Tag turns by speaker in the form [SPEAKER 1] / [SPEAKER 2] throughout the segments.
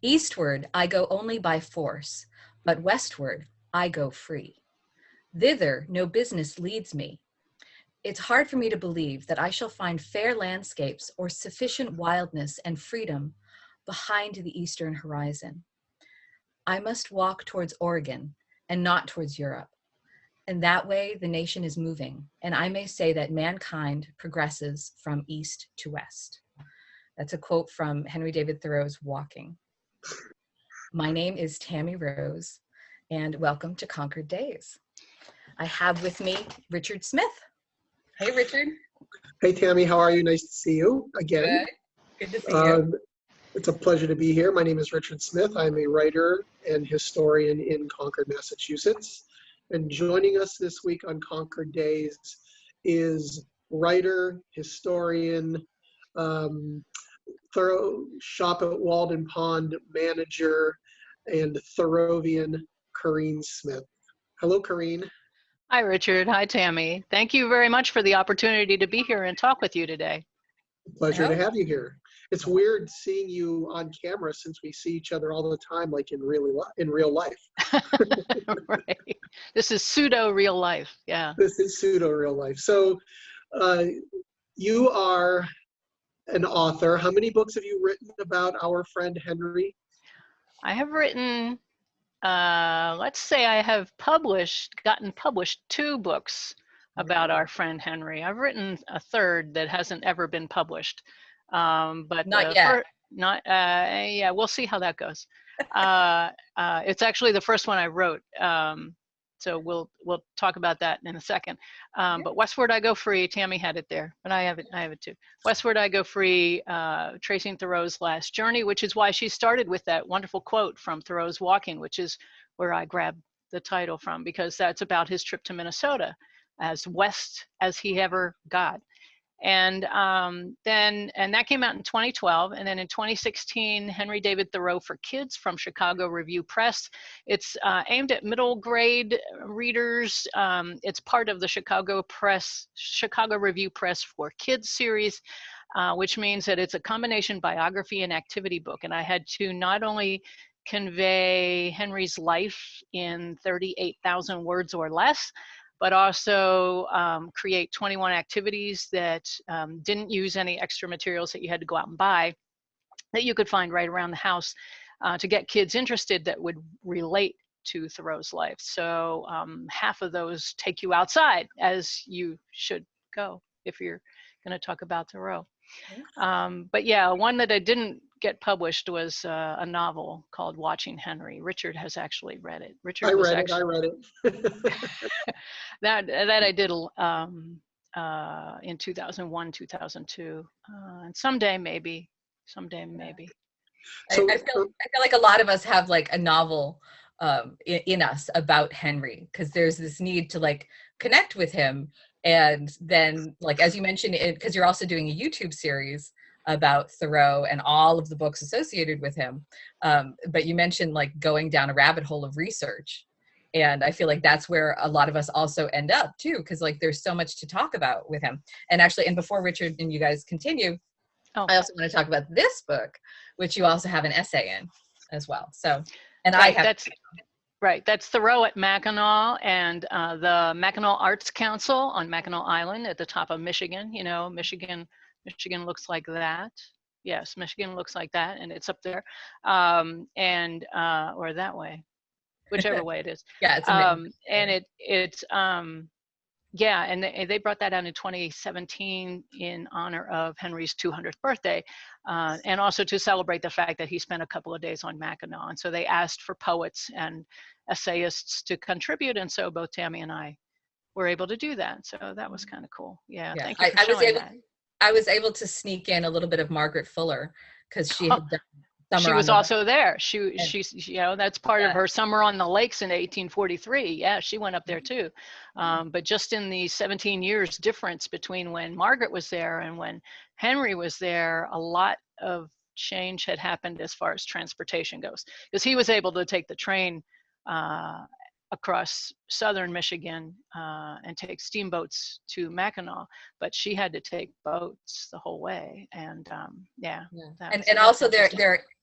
[SPEAKER 1] Eastward I go only by force, but westward I go free. Thither no business leads me. It's hard for me to believe that I shall find fair landscapes or sufficient wildness and freedom behind the eastern horizon. I must walk towards Oregon and not towards Europe. And that way the nation is moving, and I may say that mankind progresses from east to west. That's a quote from Henry David Thoreau's Walking. My name is Tammy Rose, and welcome to Concord Days. I have with me Richard Smith. Hey, Richard.
[SPEAKER 2] Hey, Tammy, how are you? Nice to see you again.
[SPEAKER 1] Good to see you.
[SPEAKER 2] It's a pleasure to be here. My name is Richard Smith. I'm a writer and historian in Concord, Massachusetts. And joining us this week on Concord Days is writer, historian, Thoreau shop at Walden Pond manager, and Thoreauvian Corinne Smith. Hello, Corinne.
[SPEAKER 3] Hi, Richard. Hi, Tammy. Thank you very much for the opportunity to be here and talk with you today.
[SPEAKER 2] Pleasure to have you here. It's weird seeing you on camera since we see each other all the time, like in real life.
[SPEAKER 3] Right. This is pseudo real life. Yeah.
[SPEAKER 2] This is pseudo real life. So you are an author. How many books have you written about our friend Henry?
[SPEAKER 3] I have written, let's say I have gotten published 2 books about our friend Henry. I've written a third that hasn't ever been published. But
[SPEAKER 1] not yet.
[SPEAKER 3] Yeah, we'll see how that goes. It's actually the first one I wrote. So we'll talk about that in a second. But Westward I Go Free, Tammy had it there, but I have it too. Westward I Go Free, tracing Thoreau's last journey, which is why she started with that wonderful quote from Thoreau's Walking, which is where I grabbed the title from, because that's about his trip to Minnesota, as west as he ever got. And that came out in 2012, and then in 2016, Henry David Thoreau for Kids from Chicago Review Press. It's aimed at middle grade readers. It's part of the Chicago Review Press for Kids series, which means that it's a combination biography and activity book. And I had to not only convey Henry's life in 38,000 words or less, but also create 21 activities that didn't use any extra materials that you had to go out and buy, that you could find right around the house to get kids interested that would relate to Thoreau's life. So half of those take you outside, as you should go if you're going to talk about Thoreau. But yeah, one that I didn't get published was a novel called Watching Henry. Richard has actually read it.
[SPEAKER 2] I read it.
[SPEAKER 3] that I did in 2001, 2002, and someday maybe.
[SPEAKER 2] So,
[SPEAKER 1] I feel like a lot of us have like a novel in us about Henry, because there's this need to like connect with him. And then, like, as you mentioned, because you're also doing a YouTube series about Thoreau and all of the books associated with him. But you mentioned like going down a rabbit hole of research. And I feel like that's where a lot of us also end up too, because like there's so much to talk about with him. And actually, and before Richard and you guys continue, I also want to talk about this book, which you also have an essay in as well. So, and
[SPEAKER 3] right, that's Thoreau at Mackinac, and the Mackinac Arts Council on Mackinac Island at the top of Michigan. You know, Michigan looks like that. Yes, Michigan looks like that, and it's up there, or that way, whichever way it is.
[SPEAKER 1] Yeah, it's
[SPEAKER 3] and it's yeah, and they brought that out in 2017 in honor of Henry's 200th birthday, and also to celebrate the fact that he spent a couple of days on Mackinac. And so they asked for poets and essayists to contribute, and so both Tammy and I were able to do that. So that was kind of cool. Yeah, thank you for showing that.
[SPEAKER 1] I was able to sneak in a little bit of Margaret Fuller, because she had done
[SPEAKER 3] She was also there. She's you know, that's part of her Summer on the Lakes in 1843. Yeah, she went up there too. But just in the 17 years difference between when Margaret was there and when Henry was there, a lot of change had happened as far as transportation goes, because he was able to take the train across southern Michigan and take steamboats to Mackinac, but she had to take boats the whole way. And and also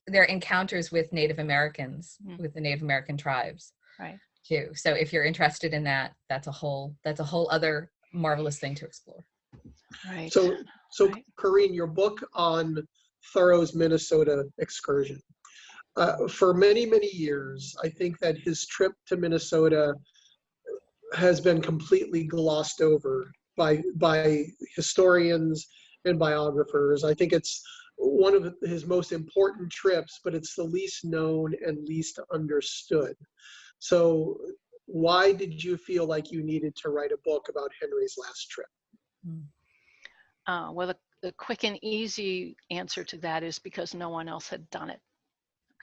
[SPEAKER 1] their encounters with Native Americans,
[SPEAKER 3] Mm.
[SPEAKER 1] with the Native American tribes,
[SPEAKER 3] Right.
[SPEAKER 1] too. So if you're interested in that, that's a whole other marvelous thing to explore.
[SPEAKER 3] Right.
[SPEAKER 2] So
[SPEAKER 3] Right.
[SPEAKER 2] Corinne, your book on Thoreau's Minnesota excursion. For many, many years, I think that his trip to Minnesota has been completely glossed over by historians and biographers. I think it's one of his most important trips, but it's the least known and least understood. So why did you feel like you needed to write a book about Henry's last trip?
[SPEAKER 3] Well, the quick and easy answer to that is because no one else had done it.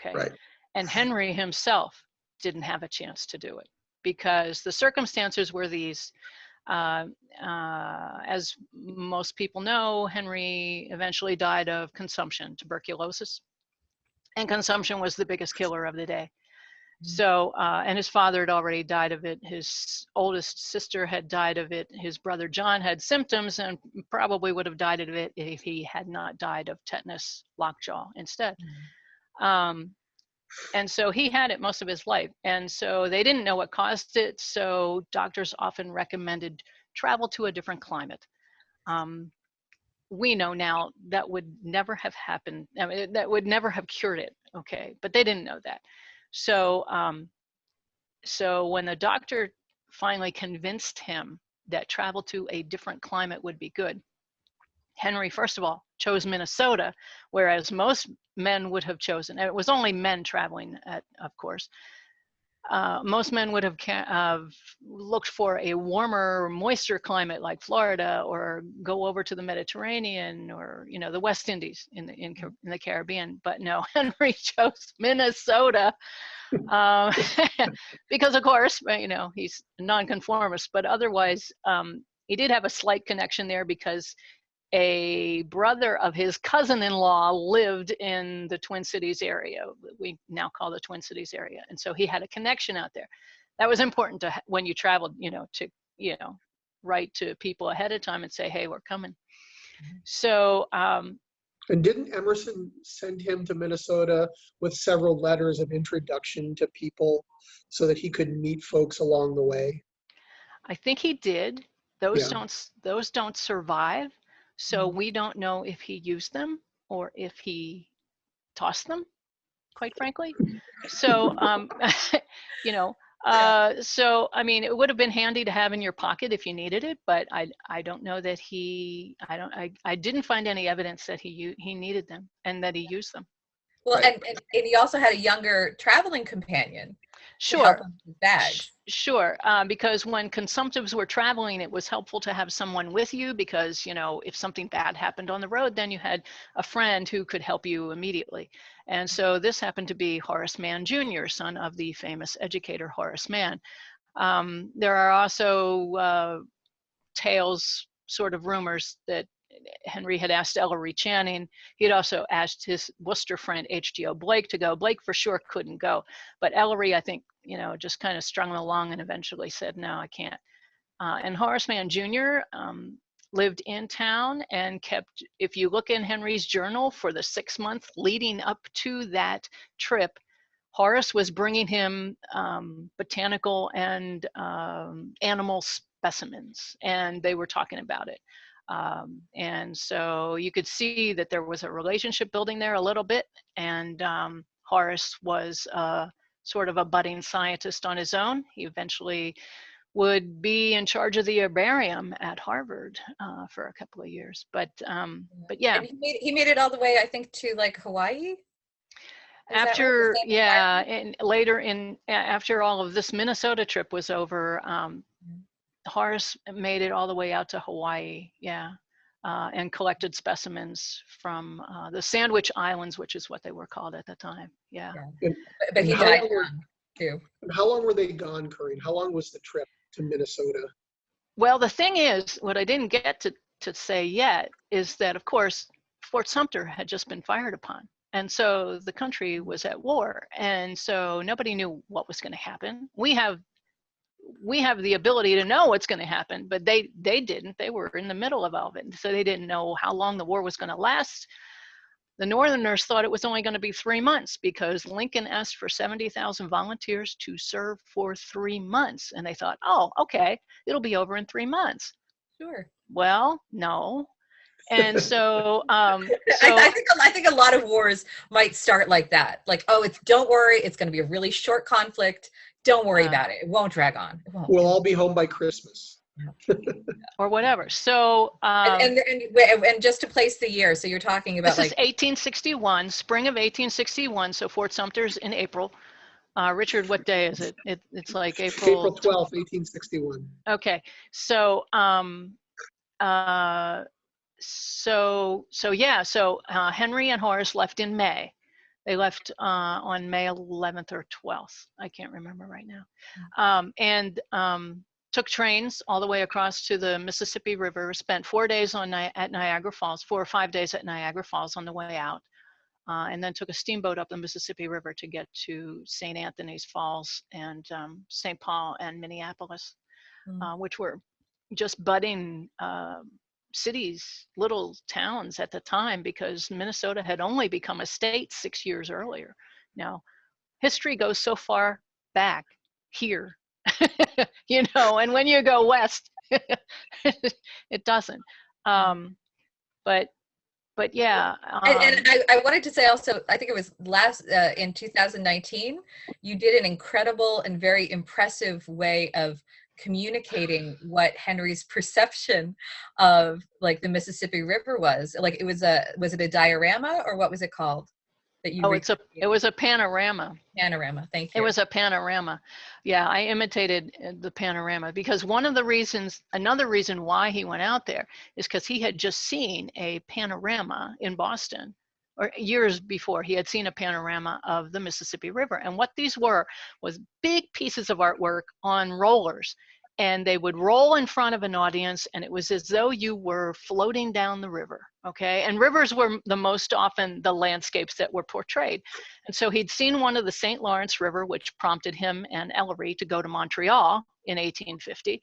[SPEAKER 3] Okay.
[SPEAKER 2] Right.
[SPEAKER 3] And Henry himself didn't have a chance to do it because the circumstances were these. As most people know, Henry eventually died of consumption, tuberculosis, and consumption was the biggest killer of the day. So, and his father had already died of it. His oldest sister had died of it. His brother John had symptoms and probably would have died of it if he had not died of tetanus lockjaw instead. And so he had it most of his life. And so they didn't know what caused it. So doctors often recommended travel to a different climate. We know now that would never have happened. I mean, that would never have cured it. Okay. But they didn't know that. So, so when the doctor finally convinced him that travel to a different climate would be good, Henry, first of all, chose Minnesota, whereas most men would have chosen, and it was only men traveling, of course, most men would have looked for a warmer, moister climate like Florida, or go over to the Mediterranean, or the West Indies in the Caribbean. But no, Henry chose Minnesota because, of course, he's a nonconformist. But otherwise, he did have a slight connection there because a brother of his cousin-in-law lived in the Twin Cities area, we now call the Twin Cities area. And so he had a connection out there. That was important to, when you traveled, to, write to people ahead of time and say, hey, we're coming. So,
[SPEAKER 2] and didn't Emerson send him to Minnesota with several letters of introduction to people so that he could meet folks along the way?
[SPEAKER 3] I think he did. Those don't survive. So we don't know if he used them or if he tossed them, quite frankly. So, so, I mean, it would have been handy to have in your pocket if you needed it, but I don't know that I didn't find any evidence that he needed them and that he used them.
[SPEAKER 1] Well, right. and he also had a younger traveling companion.
[SPEAKER 3] Sure.
[SPEAKER 1] Bags.
[SPEAKER 3] Sure. Because when consumptives were traveling, it was helpful to have someone with you because, if something bad happened on the road, then you had a friend who could help you immediately. And so this happened to be Horace Mann Jr., son of the famous educator Horace Mann. There are also tales, sort of rumors, that Henry had asked Ellery Channing. He had also asked his Worcester friend H.G.O. Blake to go. Blake for sure couldn't go, but Ellery, I think, just kind of strung along and eventually said, no, I can't. And Horace Mann Jr. Lived in town and kept, if you look in Henry's journal for the 6 months leading up to that trip, Horace was bringing him botanical and animal specimens, and they were talking about it. And so you could see that there was a relationship building there a little bit, and Horace was sort of a budding scientist on his own. He eventually would be in charge of the herbarium at Harvard for a couple of years. But yeah.
[SPEAKER 1] And he made it all the way, I think, to like Hawaii.
[SPEAKER 3] After, yeah, and later after all of this Minnesota trip was over, Horace made it all the way out to Hawaii, yeah, and collected specimens from the Sandwich Islands, which is what they were called at the time, yeah.
[SPEAKER 1] But he died too.
[SPEAKER 2] And how long were they gone, Corinne? How long was the trip to Minnesota?
[SPEAKER 3] Well, the thing is, what I didn't get to say yet is that, of course, Fort Sumter had just been fired upon. And so the country was at war. And so nobody knew what was going to happen. We have the ability to know what's going to happen, but they didn't. They were in the middle of all of it. So they didn't know how long the war was going to last. The Northerners thought it was only going to be 3 months because Lincoln asked for 70,000 volunteers to serve for 3 months. And they thought, oh, okay, it'll be over in 3 months.
[SPEAKER 1] Sure.
[SPEAKER 3] Well, no. And so,
[SPEAKER 1] I think a lot of wars might start like that. Like, oh, don't worry, it's going to be a really short conflict. Don't worry about it. It won't drag on. It won't.
[SPEAKER 2] We'll all be home by Christmas.
[SPEAKER 3] Or whatever. So,
[SPEAKER 1] and just to place the year, so you're talking about
[SPEAKER 3] this is 1861, spring of 1861. So Fort Sumter's in April. Richard, what day is it? It's like April
[SPEAKER 2] 12th, 1861.
[SPEAKER 3] Okay. So, Henry and Horace left in May. They left on May 11th or 12th. I can't remember right now. And took trains all the way across to the Mississippi River, spent 4 days at Niagara Falls, 4 or 5 days at Niagara Falls on the way out, and then took a steamboat up the Mississippi River to get to St. Anthony's Falls and St. Paul and Minneapolis, which were just budding cities, little towns at the time, because Minnesota had only become a state 6 years earlier. Now, history goes so far back here, you know, and when you go west, it doesn't. But yeah.
[SPEAKER 1] And I wanted to say also, I think it was in 2019, you did an incredible and very impressive way of communicating what Henry's perception of like the Mississippi River was. Like was it a diorama, or what was it called? That you
[SPEAKER 3] it was a panorama.
[SPEAKER 1] Panorama, thank you.
[SPEAKER 3] It was a panorama. Yeah, I imitated the panorama because another reason why he went out there is because he had just seen a panorama in Boston, or years before he had seen a panorama of the Mississippi River. And what these was big pieces of artwork on rollers. And they would roll in front of an audience, and it was as though you were floating down the river, okay? And rivers were the most often the landscapes that were portrayed. And so he'd seen one of the St. Lawrence River, which prompted him and Ellery to go to Montreal in 1850.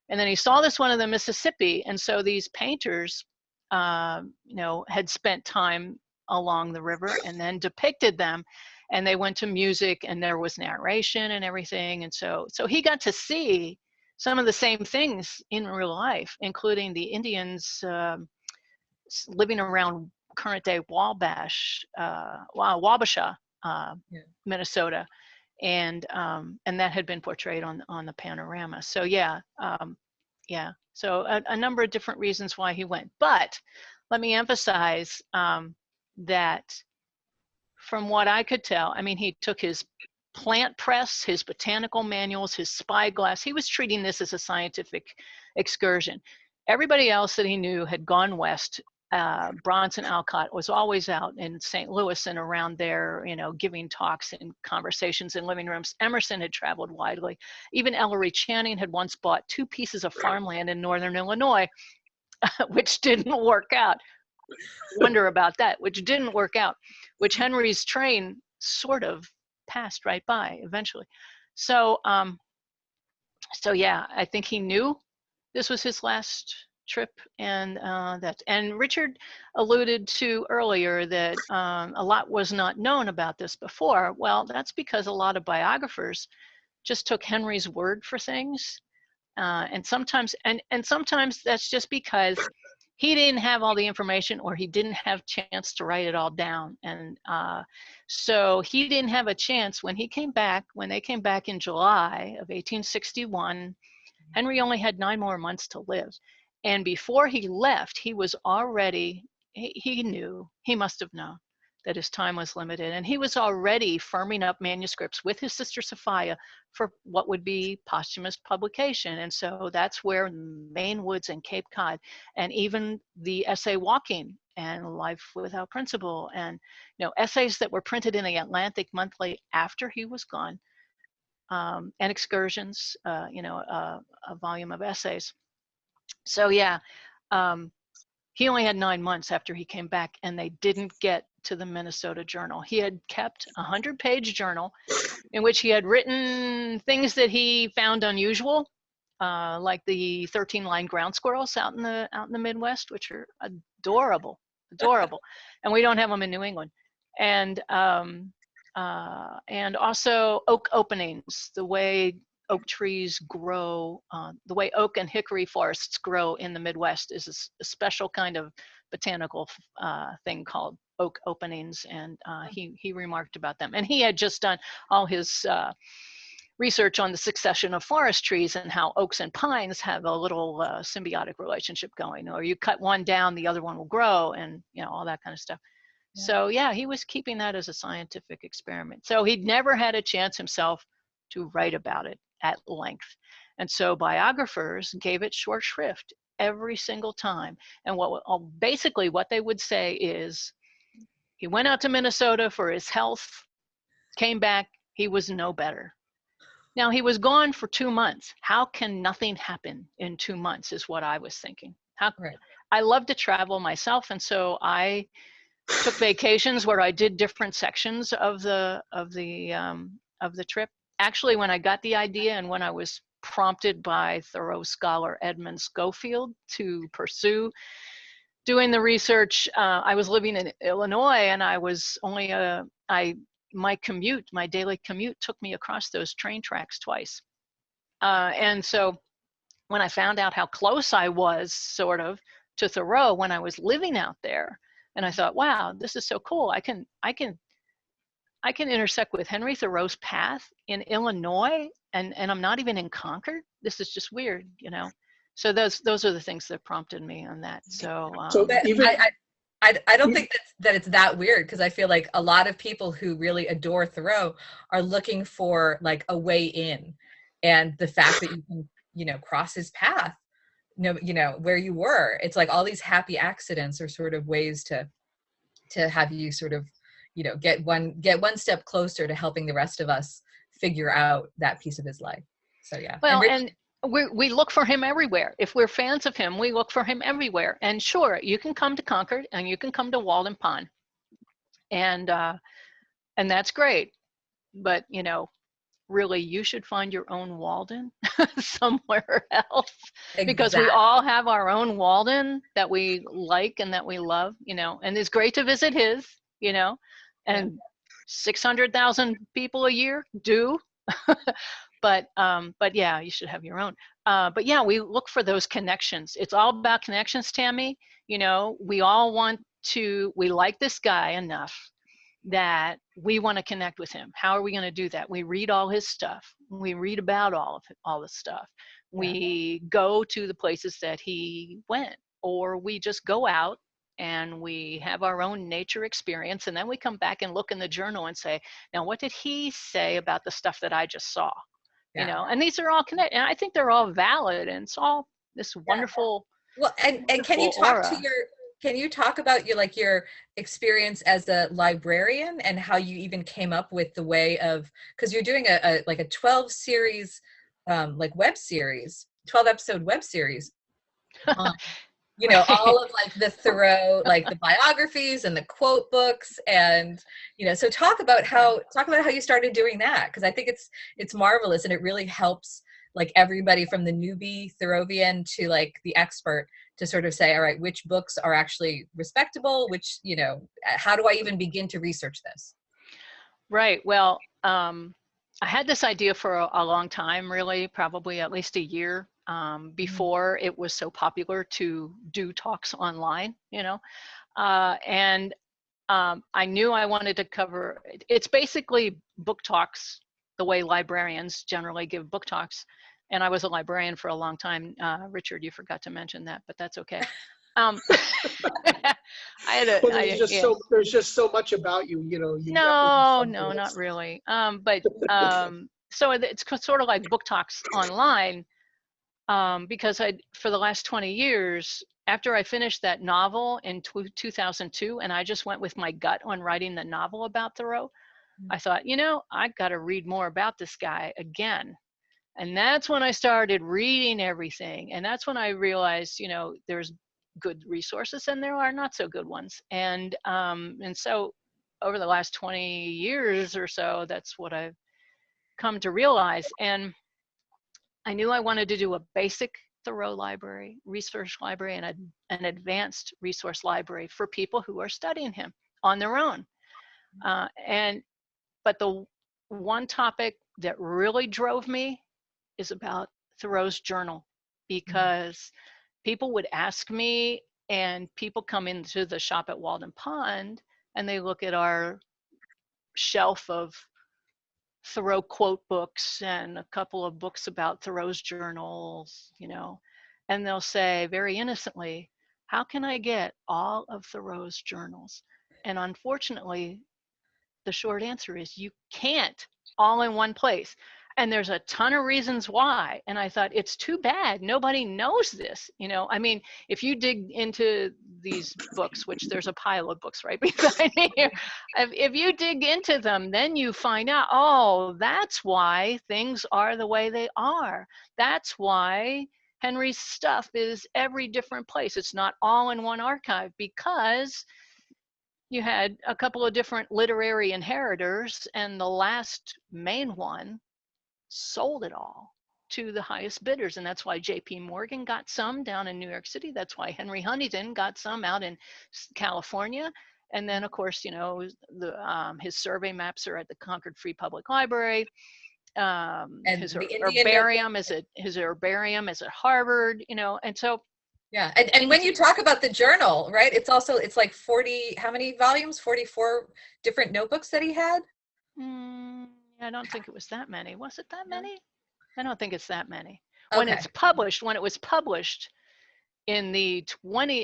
[SPEAKER 3] And then he saw this one of the Mississippi, and so these painters, had spent time along the river and then depicted them. And they went to music, and there was narration and everything. And so he got to see some of the same things in real life, including the Indians living around current-day Wabasha, Minnesota, and that had been portrayed on the panorama. So so a number of different reasons why he went. But let me emphasize that from what I could tell, I mean, he took his plant press, his botanical manuals, his spyglass. He was treating this as a scientific excursion. Everybody else that he knew had gone west. Bronson Alcott was always out in St. Louis and around there, giving talks and conversations in living rooms. Emerson had traveled widely. Even Ellery Channing had once bought 2 pieces of farmland in northern Illinois, which didn't work out. Wonder about that, which didn't work out, which Henry's train sort of passed right by eventually. So yeah, I think he knew this was his last trip, and Richard alluded to earlier that a lot was not known about this before. Well, that's because a lot of biographers just took Henry's word for things, and sometimes that's just because he didn't have all the information, or he didn't have a chance to write it all down. And so he didn't have a chance when they came back in July of 1861. Henry only had 9 more months to live. And before he left, he was already, he knew, he must have known that his time was limited. And he was already firming up manuscripts with his sister Sophia for what would be posthumous publication. And so that's where Maine Woods and Cape Cod, and even the essay Walking and Life Without Principle, and essays that were printed in the Atlantic Monthly after he was gone, and Excursions, a volume of essays. So yeah, he only had 9 months after he came back, and they didn't get to the Minnesota Journal. He had kept a 100-page journal in which he had written things that he found unusual, like the 13-line ground squirrels out in the Midwest, which are adorable. adorable. And we don't have them in New England. And also oak openings, the way oak trees grow, the way oak and hickory forests grow in the Midwest is a special kind of botanical thing called oak openings. And he remarked about them. And he had just done all his research on the succession of forest trees and how oaks and pines have a little symbiotic relationship going, or you cut one down, the other one will grow, and all that kind of stuff. Yeah. So yeah, he was keeping that as a scientific experiment. So he'd never had a chance himself to write about it at length. And so biographers gave it short shrift every single time. And basically what they would say is, he went out to Minnesota for his health, came back, he was no better. Now, he was gone for 2 months. How can nothing happen in 2 months is what I was thinking.
[SPEAKER 1] Right.
[SPEAKER 3] I love to travel myself, and so I took vacations where I did different sections of the trip. Actually, when I got the idea and when I was prompted by Thoreau scholar Edmund Schofield to pursue doing the research, I was living in Illinois, and I was only my daily commute took me across those train tracks twice. And so when I found out how close I was sort of to Thoreau when I was living out there, and I thought, wow, this is so cool. I can intersect with Henry Thoreau's path in Illinois, and I'm not even in Concord. This is just weird, So those are the things that prompted me on that. So
[SPEAKER 1] I don't think that it's that weird, because I feel like a lot of people who really adore Thoreau are looking for like a way in, and the fact that you can, cross his path, where you were, it's like all these happy accidents are sort of ways to have you sort of, get one step closer to helping the rest of us figure out that piece of his life. So yeah.
[SPEAKER 3] Well, and we look for him everywhere. If we're fans of him, we look for him everywhere. And sure, you can come to Concord and you can come to Walden Pond, and that's great. But really, you should find your own Walden somewhere else, because we all have our own Walden that we like and that we love. And it's great to visit his. And 600,000 people a year do. But yeah, you should have your own. But yeah, we look for those connections. It's all about connections, Tammy. We all we like this guy enough that we want to connect with him. How are we going to do that? We read all his stuff. We read about all the stuff. Yeah. We go to the places that he went, or we just go out and we have our own nature experience, and then we come back and look in the journal and say, now what did he say about the stuff that I just saw? Yeah. And these are all connected, and I think they're all valid, and it's all this wonderful.
[SPEAKER 1] Well, and can you talk can you talk about your experience as a librarian, and how you even came up with the way of, because you're doing a 12 series, web series, 12 episode web series, right. All of the Thoreau, the biographies and the quote books, and so talk about how you started doing that, because I think it's marvelous, and it really helps everybody from the newbie Thoreauvian to the expert to sort of say, all right, which books are actually respectable, which how do I even begin to research this?
[SPEAKER 3] Right. Well, I had this idea for a long time, really, probably at least a year. Before it was so popular to do talks online, and I knew I wanted to cover, it's basically book talks the way librarians generally give book talks. And I was a librarian for a long time. Richard, you forgot to mention that, but that's okay.
[SPEAKER 2] There's just so much about you,
[SPEAKER 3] No, not really. So it's sort of like book talks online. Because for the last 20 years, after I finished that novel in 2002, and I just went with my gut on writing the novel about Thoreau, I thought, I got to read more about this guy again. And that's when I started reading everything. And that's when I realized, there's good resources and there are not so good ones. And so over the last 20 years or so, that's what I've come to realize. And I knew I wanted to do a basic Thoreau library, research library, and an advanced resource library for people who are studying him on their own. But the one topic that really drove me is about Thoreau's journal, because people would ask me, and people come into the shop at Walden Pond and they look at our shelf of Thoreau quote books and a couple of books about Thoreau's journals, and they'll say very innocently, how can I get all of Thoreau's journals? And unfortunately, the short answer is you can't, all in one place. And there's a ton of reasons why. And I thought, it's too bad nobody knows this. I mean, if you dig into these books, which there's a pile of books right beside me here, if you dig into them, then you find out, oh, that's why things are the way they are. That's why Henry's stuff is every different place. It's not all in one archive, because you had a couple of different literary inheritors, and the last main one sold it all to the highest bidders. And that's why J.P. Morgan got some down in New York City. That's why Henry Huntington got some out in California. And then, of course, his survey maps are at the Concord Free Public Library. His herbarium is at Harvard, and so.
[SPEAKER 1] Yeah, and when you talk about the journal, right, it's like 40, how many volumes? 44 different notebooks that he had?
[SPEAKER 3] I don't think it was that many. Was it that many? I don't think it's that many.
[SPEAKER 1] Okay.
[SPEAKER 3] When it was published in the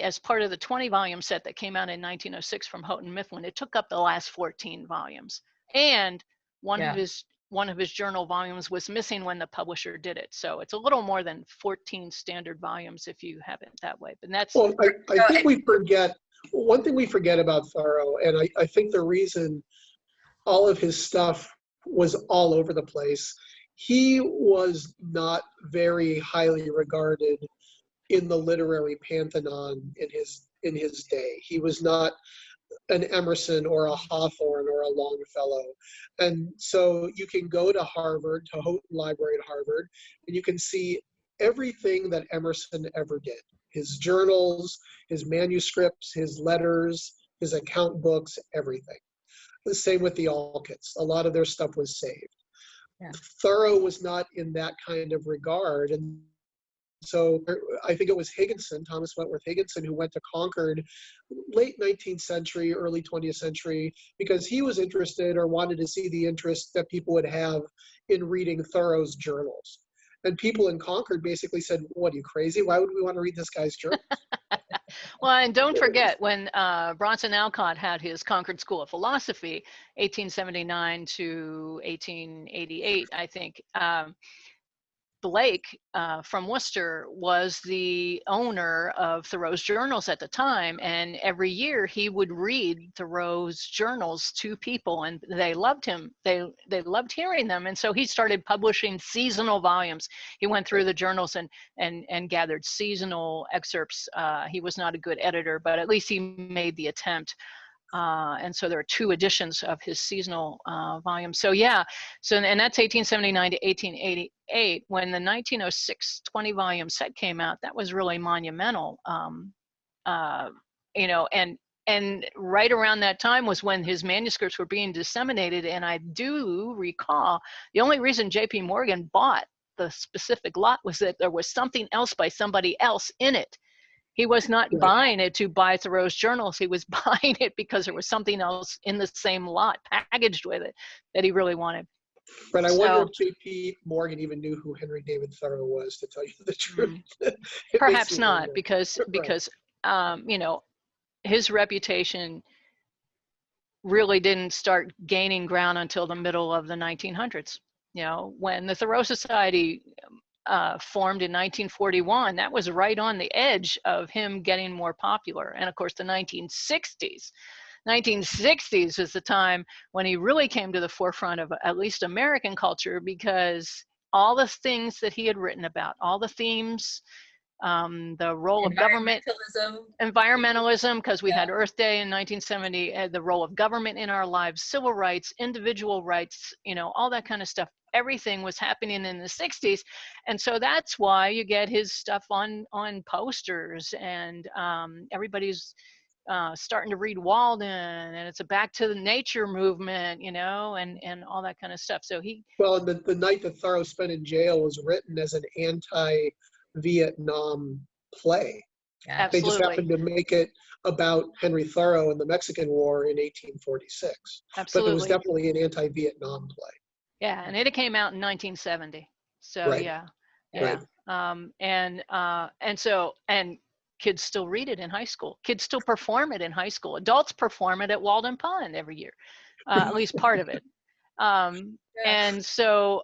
[SPEAKER 3] as part of the 20 volume set that came out in 1906 from Houghton Mifflin, it took up the last 14 volumes. And one of his journal volumes was missing when the publisher did it. So it's a little more than 14 standard volumes if you have it that way. But that's.
[SPEAKER 2] Well, I think we forget, one thing we forget about Thoreau, and I think the reason all of his stuff was all over the place, he was not very highly regarded in the literary pantheon in his day. He was not an Emerson or a Hawthorne or a Longfellow. And so you can go to Harvard, to Houghton Library at Harvard, and you can see everything that Emerson ever did. His journals, his manuscripts, his letters, his account books, everything. The same with the Alkits. A lot of their stuff was saved.
[SPEAKER 1] Yeah.
[SPEAKER 2] Thoreau was not in that kind of regard. And so I think it was Higginson, Thomas Wentworth Higginson, who went to Concord late 19th century, early 20th century, because he was interested or wanted to see the interest that people would have in reading Thoreau's journals. And people in Concord basically said, what, are you crazy? Why would we want to read this guy's journal?
[SPEAKER 3] Well, and don't forget, when Bronson Alcott had his Concord School of Philosophy, 1879 to 1888, I think, Blake from Worcester was the owner of Thoreau's journals at the time, and every year he would read Thoreau's journals to people, and they loved him. They loved hearing them, and so he started publishing seasonal volumes. He went through the journals and gathered seasonal excerpts. He was not a good editor, but at least he made the attempt. And so there are 2 editions of his seasonal volumes. So and that's 1879 to 1888. When the 1906 20-volume set came out, that was really monumental. And right around that time was when his manuscripts were being disseminated. And I do recall the only reason J.P. Morgan bought the specific lot was that there was something else by somebody else in it. He was not buying it to buy Thoreau's journals. He was buying it because there was something else in the same lot packaged with it that he really wanted.
[SPEAKER 2] But I wonder if J.P. Morgan even knew who Henry David Thoreau was, to tell you the truth.
[SPEAKER 3] Perhaps not, because his reputation really didn't start gaining ground until the middle of the 1900s. When the Thoreau Society formed in 1941, that was right on the edge of him getting more popular. And of course, the 1960s is the time when he really came to the forefront of at least American culture, because all the things that he had written about, all the themes, the role of government, environmentalism, because we had Earth Day in 1970, the role of government in our lives, civil rights, individual rights, all that kind of stuff. everything was happening in the 60s. And so that's why you get his stuff on posters, and everybody's starting to read Walden, and it's a back to the nature movement, you know, and all that kind of stuff. So
[SPEAKER 2] Well, and the night that Thoreau spent in jail was written as an anti-Vietnam play.
[SPEAKER 1] Yeah.
[SPEAKER 2] They just
[SPEAKER 3] absolutely,
[SPEAKER 2] happened to make it about Henry Thoreau and the Mexican War in 1846. But it was
[SPEAKER 3] absolutely.
[SPEAKER 2] definitely an anti-Vietnam play.
[SPEAKER 3] Yeah, and it came out in 1970. So
[SPEAKER 2] Right.
[SPEAKER 3] yeah,
[SPEAKER 2] Right.
[SPEAKER 3] yeah. And so, and kids still read it in high school. Kids still perform it in high school. Adults perform it at Walden Pond every year, at least part of it.
[SPEAKER 1] Yeah.
[SPEAKER 3] And so,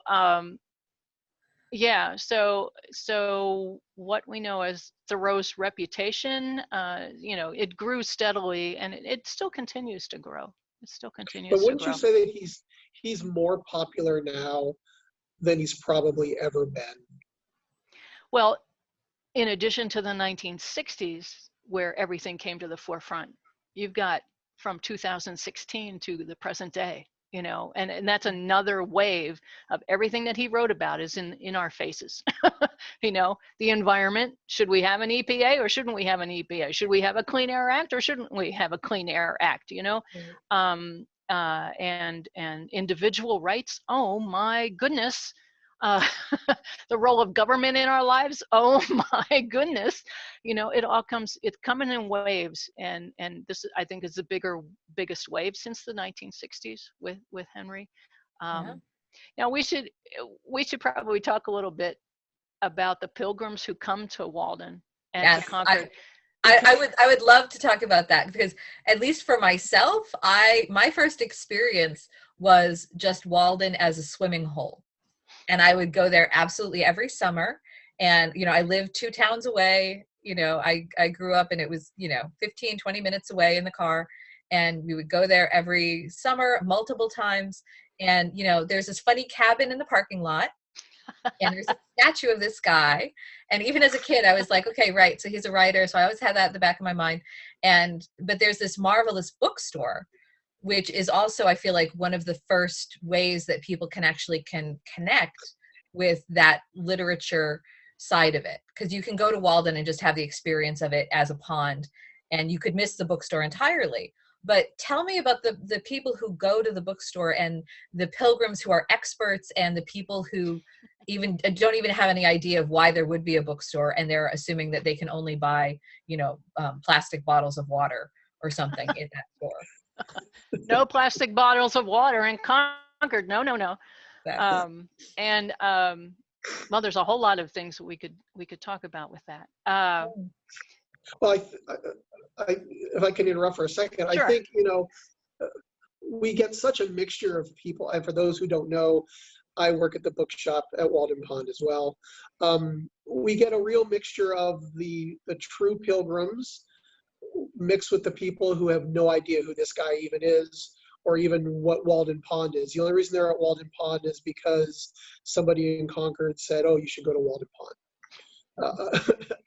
[SPEAKER 3] yeah, so what we know as Thoreau's reputation, you know, it grew steadily, and it still continues to grow. It still
[SPEAKER 2] But
[SPEAKER 3] continues to
[SPEAKER 2] wouldn't you
[SPEAKER 3] grow.
[SPEAKER 2] say that he's more popular now than he's probably ever been?
[SPEAKER 3] Well, in addition to the 1960s, where everything came to the forefront, you've got from 2016 to the present day, you know, and that's another wave of everything that he wrote about is in our faces. You know, the environment, should we have an EPA or shouldn't we have an EPA? Should we have a Clean Air Act or shouldn't we have a Clean Air Act, you know? And individual rights, oh my goodness. uh, the role of government in our lives, oh my goodness, you know, it's coming in waves, and this I think is the biggest wave since the 1960s with Henry.
[SPEAKER 1] Yeah.
[SPEAKER 3] Now we should probably talk a little bit about the pilgrims who come to Walden and to
[SPEAKER 1] Yes.
[SPEAKER 3] Concord.
[SPEAKER 1] I would love to talk about that, because at least for myself, my first experience was just Walden as a swimming hole. And I would go there absolutely every summer. And, you know, I lived 2 towns away. You know, I grew up, and it was, you know, 15, 20 minutes away in the car. And we would go there every summer, multiple times. And, you know, there's this funny cabin in the parking lot, and there's a statue of this guy. And even as a kid, I was like, okay, right. So he's a writer. So I always had that in the back of my mind. But there's this marvelous bookstore, which is also, I feel like, one of the first ways that people can connect with that literature side of it. Because you can go to Walden and just have the experience of it as a pond, and you could miss the bookstore entirely. But tell me about the people who go to the bookstore, and the pilgrims who are experts, and the people who even don't even have any idea of why there would be a bookstore, and they're assuming that they can only buy, you know, plastic bottles of water or something in that store.
[SPEAKER 3] No plastic bottles of water in Concord. No.
[SPEAKER 2] Exactly.
[SPEAKER 3] Well, there's a whole lot of things that we could talk about with that.
[SPEAKER 2] Well, if I can interrupt for a second,
[SPEAKER 3] Sure.
[SPEAKER 2] I think, you know, we get such a mixture of people. And for those who don't know, I work at the bookshop at Walden Pond as well. We get a real mixture of the true pilgrims mixed with the people who have no idea who this guy even is, or even what Walden Pond is. The only reason they're at Walden Pond is because somebody in Concord said, "Oh, you should go to Walden Pond."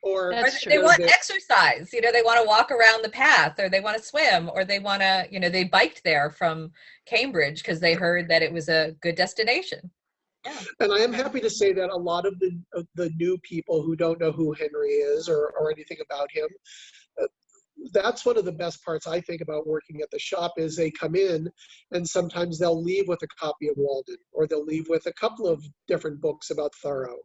[SPEAKER 2] Or
[SPEAKER 3] That's
[SPEAKER 1] they
[SPEAKER 3] true.
[SPEAKER 1] want exercise, you know, they want to walk around the path, or they want to swim, or they want to, you know, they biked there from Cambridge because they heard that it was a good destination. Yeah.
[SPEAKER 2] And I am happy to say that a lot of the new people who don't know who Henry is or anything about him, that's one of the best parts I think about working at the shop is they come in and sometimes they'll leave with a copy of Walden, or they'll leave with a couple of different books about Thoreau.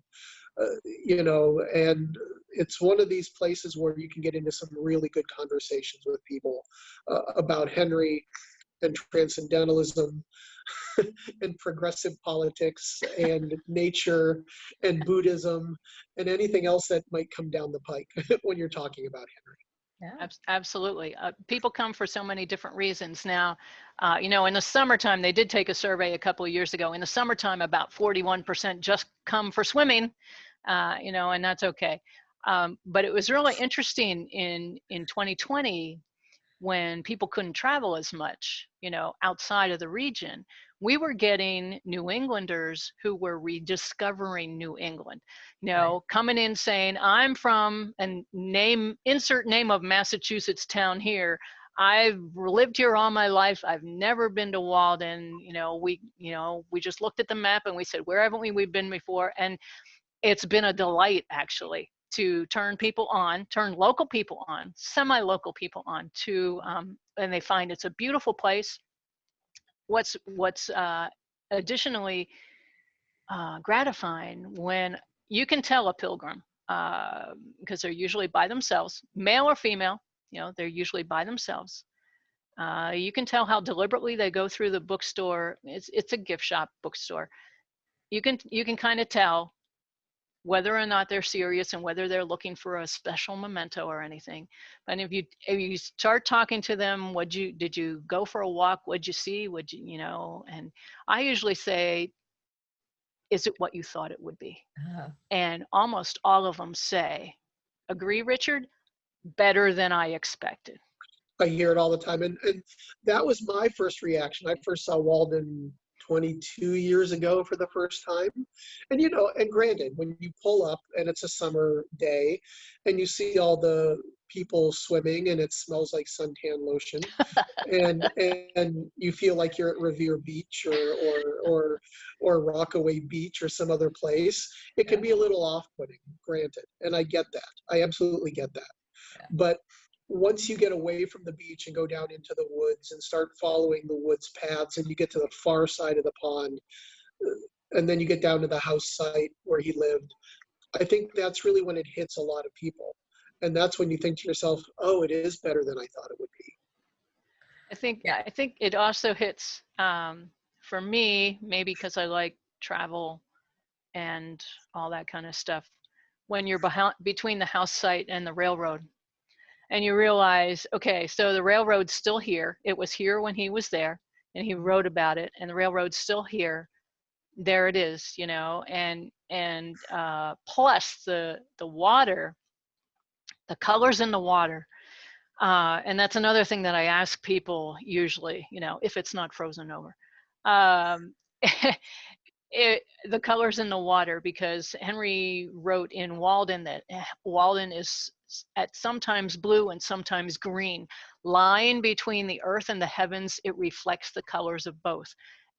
[SPEAKER 2] You know, and it's one of these places where you can get into some really good conversations with people about Henry and transcendentalism and progressive politics and nature and Buddhism and anything else that might come down the pike when you're talking about Henry.
[SPEAKER 1] Yeah.
[SPEAKER 3] Absolutely. People come for so many different reasons. Now, you know, in the summertime, they did take a survey a couple of years ago. In the summertime, about 41% just come for swimming, you know, and that's okay. But it was really interesting in 2020, when people couldn't travel as much, you know, outside of the region, we were getting New Englanders who were rediscovering New England, you know,
[SPEAKER 1] Right.
[SPEAKER 3] coming in saying, I'm from, and insert name of Massachusetts town here. I've lived here all my life. I've never been to Walden. We just looked at the map and we said, where haven't we've been before? And it's been a delight, actually, to turn local people on, semi-local people on to, and they find it's a beautiful place. What's additionally gratifying, when you can tell a pilgrim, because they're usually by themselves, male or female, they're usually by themselves. You can tell how deliberately they go through the bookstore. It's a gift shop bookstore. You can kind of tell whether or not they're serious and whether they're looking for a special memento or anything. And if you start talking to them, did you go for a walk? What'd you see? And I usually say, is it what you thought it would be? And almost all of them say, agree, Richard, better than I expected.
[SPEAKER 2] I hear it all the time. And that was my first reaction. I first saw Walden 22 years ago for the first time. And, and granted, when you pull up and it's a summer day and you see all the people swimming and it smells like suntan lotion and you feel like you're at Revere Beach or Rockaway Beach or some other place, it can be a little off-putting, granted. And I get that. I absolutely get that. But once you get away from the beach and go down into the woods and start following the woods paths and you get to the far side of the pond, and then you get down to the house site where he lived, I think that's really when it hits a lot of people. And that's when you think to yourself, oh, it is better than I thought it would be.
[SPEAKER 3] I think it also hits, for me, maybe because I like travel and all that kind of stuff, when you're between the house site and the railroad. And you realize, okay, so the railroad's still here. It was here when he was there, and he wrote about it, and the railroad's still here. There it is, and plus the water, the colors in the water. And that's another thing that I ask people usually, if it's not frozen over. The colors in the water, because Henry wrote in Walden that Walden is at sometimes blue and sometimes green. Lying between the earth and the heavens, it reflects the colors of both.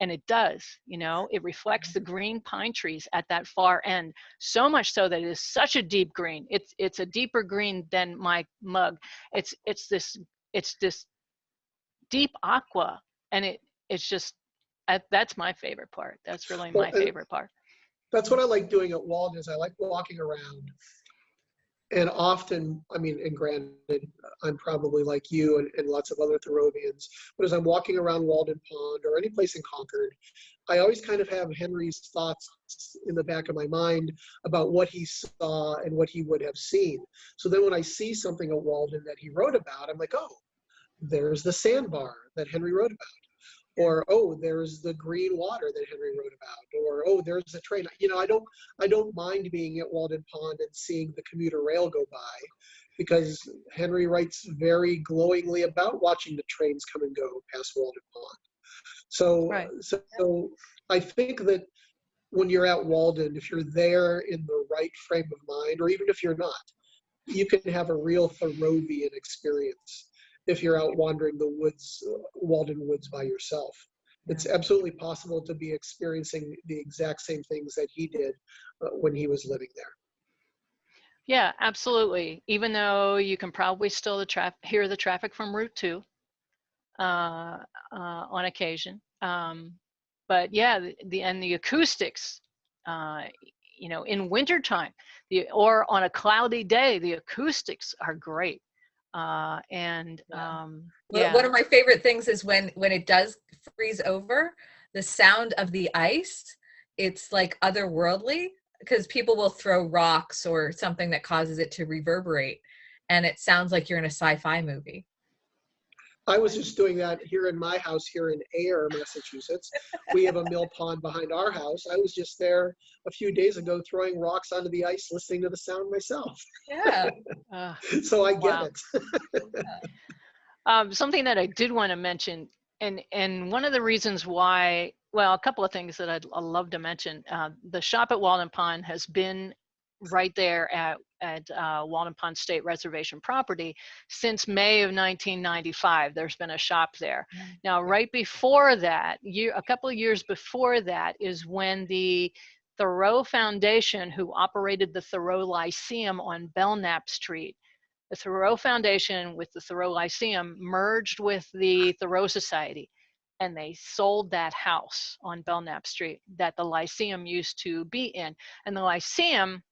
[SPEAKER 3] And it does, it reflects the green pine trees at that far end, so much so that it is such a deep green. It's a deeper green than my mug. It's this deep aqua, and it's just, that's my favorite part. That's really my favorite part.
[SPEAKER 2] That's what I like doing at Walden, is I like walking around. And often, and granted, I'm probably like you and lots of other Thoreauvians, but as I'm walking around Walden Pond or any place in Concord, I always kind of have Henry's thoughts in the back of my mind about what he saw and what he would have seen. So then when I see something at Walden that he wrote about, I'm like, oh, there's the sandbar that Henry wrote about. Or, oh, there's the green water that Henry wrote about. Or, oh, there's the train. I don't mind being at Walden Pond and seeing the commuter rail go by, because Henry writes very glowingly about watching the trains come and go past Walden Pond. So,
[SPEAKER 3] right.
[SPEAKER 2] So I think that when you're at Walden, if you're there in the right frame of mind, or even if you're not, you can have a real Thoreauvian experience. If you're out wandering the woods, Walden woods by yourself. It's absolutely possible to be experiencing the exact same things that he did when he was living there.
[SPEAKER 3] Yeah, absolutely. Even though you can probably still hear the traffic from Route 2 on occasion. But yeah, the acoustics, in wintertime, or on a cloudy day, the acoustics are great. One
[SPEAKER 1] of my favorite things is when it does freeze over, the sound of the ice, it's like otherworldly, because people will throw rocks or something that causes it to reverberate, and it sounds like you're in a sci-fi movie.
[SPEAKER 2] I was just doing that here in my house here in Ayer, Massachusetts. We have a mill pond behind our house. I was just there a few days ago throwing rocks onto the ice, listening to the sound myself.
[SPEAKER 1] Yeah.
[SPEAKER 2] So I get
[SPEAKER 3] it. Something that I did want to mention, and one of the reasons why, well, a couple of things that I'd love to mention. The shop at Walden Pond has been right there at Walden Pond State Reservation property since May of 1995. There's been a shop there. Now, right before that, a couple of years before that is when the Thoreau Foundation, who operated the Thoreau Lyceum on Belknap Street, the Thoreau Foundation with the Thoreau Lyceum merged with the Thoreau Society, and they sold that house on Belknap Street that the Lyceum used to be in. And the Lyceum,